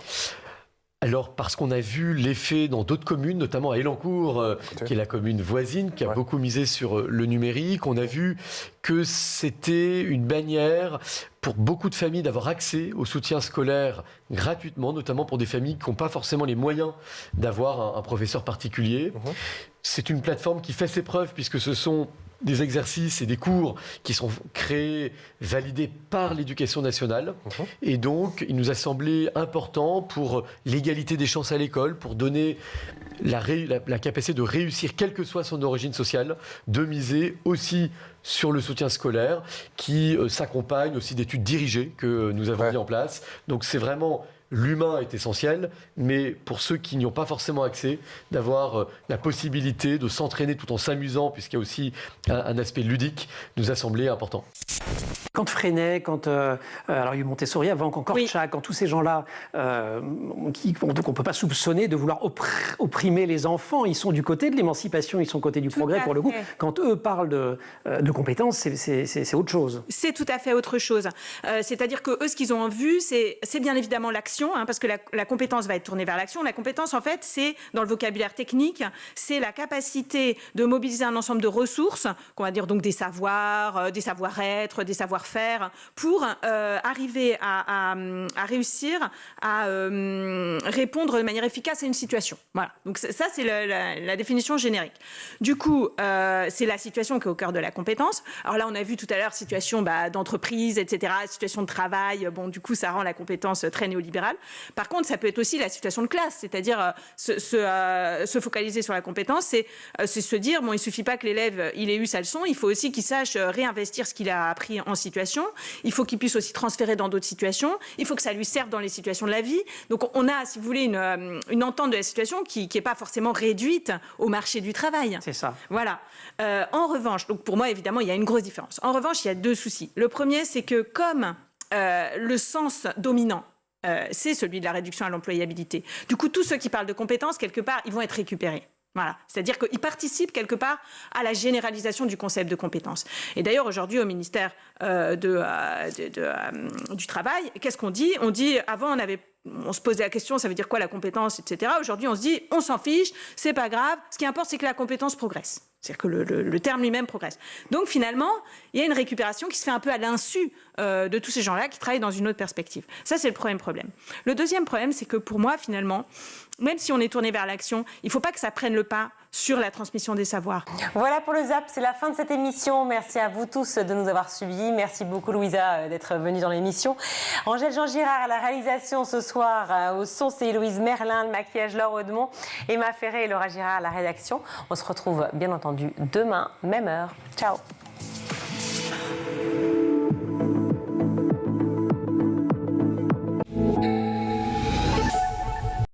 Alors, parce qu'on a vu l'effet dans d'autres communes, notamment à Élancourt, qui est la commune voisine, qui a beaucoup misé sur le numérique. On a vu que c'était une bannière pour beaucoup de familles d'avoir accès au soutien scolaire gratuitement, notamment pour des familles qui n'ont pas forcément les moyens d'avoir un professeur particulier. C'est une plateforme qui fait ses preuves, puisque ce sont des exercices et des cours qui sont créés, validés par l'Éducation nationale. Et donc, il nous a semblé important pour l'égalité des chances à l'école, pour donner la capacité de réussir, quelle que soit son origine sociale, de miser aussi sur le soutien scolaire qui s'accompagne aussi d'études dirigées que nous avons mis en place. Donc c'est vraiment... L'humain est essentiel, mais pour ceux qui n'y ont pas forcément accès, d'avoir la possibilité de s'entraîner tout en s'amusant, puisqu'il y a aussi un aspect ludique, nous a semblé important. Quand Freinet, alors il y a eu Montessori avant, quand Korczak, quand tous ces gens-là, donc on ne peut pas soupçonner de vouloir opprimer les enfants, ils sont du côté de l'émancipation, ils sont du côté du progrès pour le coup. Quand eux parlent de compétences, c'est autre chose. C'est tout à fait autre chose. C'est-à-dire que eux, ce qu'ils ont en vue, c'est bien évidemment l'action, parce que la compétence va être tournée vers l'action. La compétence, en fait, c'est, dans le vocabulaire technique, c'est la capacité de mobiliser un ensemble de ressources, qu'on va dire donc des savoirs, des savoir-être, des savoir-faire, pour arriver à réussir à répondre de manière efficace à une situation. Voilà. Donc ça, c'est la définition générique. Du coup, c'est la situation qui est au cœur de la compétence. Alors là, on a vu tout à l'heure situation d'entreprise, etc., situation de travail. Bon, du coup, ça rend la compétence très néolibérale. Par contre, ça peut être aussi la situation de classe, c'est-à-dire se focaliser sur la compétence, c'est se dire, bon, il suffit pas que l'élève il ait eu sa leçon, il faut aussi qu'il sache réinvestir ce qu'il a appris en situation, il faut qu'il puisse aussi transférer dans d'autres situations, il faut que ça lui serve dans les situations de la vie. Donc on a, si vous voulez, une entente de la situation qui n'est pas forcément réduite au marché du travail. C'est ça. Voilà. En revanche, donc pour moi, évidemment, il y a une grosse différence. En revanche, il y a deux soucis. Le premier, c'est que comme le sens dominant, c'est celui de la réduction à l'employabilité. Du coup, tous ceux qui parlent de compétences, quelque part, ils vont être récupérés. Voilà. C'est-à-dire qu'ils participent quelque part à la généralisation du concept de compétence. Et d'ailleurs, aujourd'hui, au ministère du Travail, qu'est-ce qu'on dit ? On dit, avant, on se posait la question, ça veut dire quoi la compétence, etc. Aujourd'hui, on se dit, on s'en fiche, c'est pas grave. Ce qui importe, c'est que la compétence progresse. C'est-à-dire que le terme lui-même progresse. Donc finalement, il y a une récupération qui se fait un peu à l'insu de tous ces gens-là qui travaillent dans une autre perspective. Ça, c'est le premier problème. Le deuxième problème, c'est que pour moi, finalement, même si on est tourné vers l'action, il ne faut pas que ça prenne le pas sur la transmission des savoirs. Voilà pour le ZAP, c'est la fin de cette émission. Merci à vous tous de nous avoir suivis. Merci beaucoup Louisa d'être venue dans l'émission. Angèle Jean-Girard à la réalisation ce soir. Au son, c'est Louise Merlin, le maquillage Laure Audemont, Emma Ferré et Laura Girard à la rédaction. On se retrouve bien entendu demain, même heure. Ciao.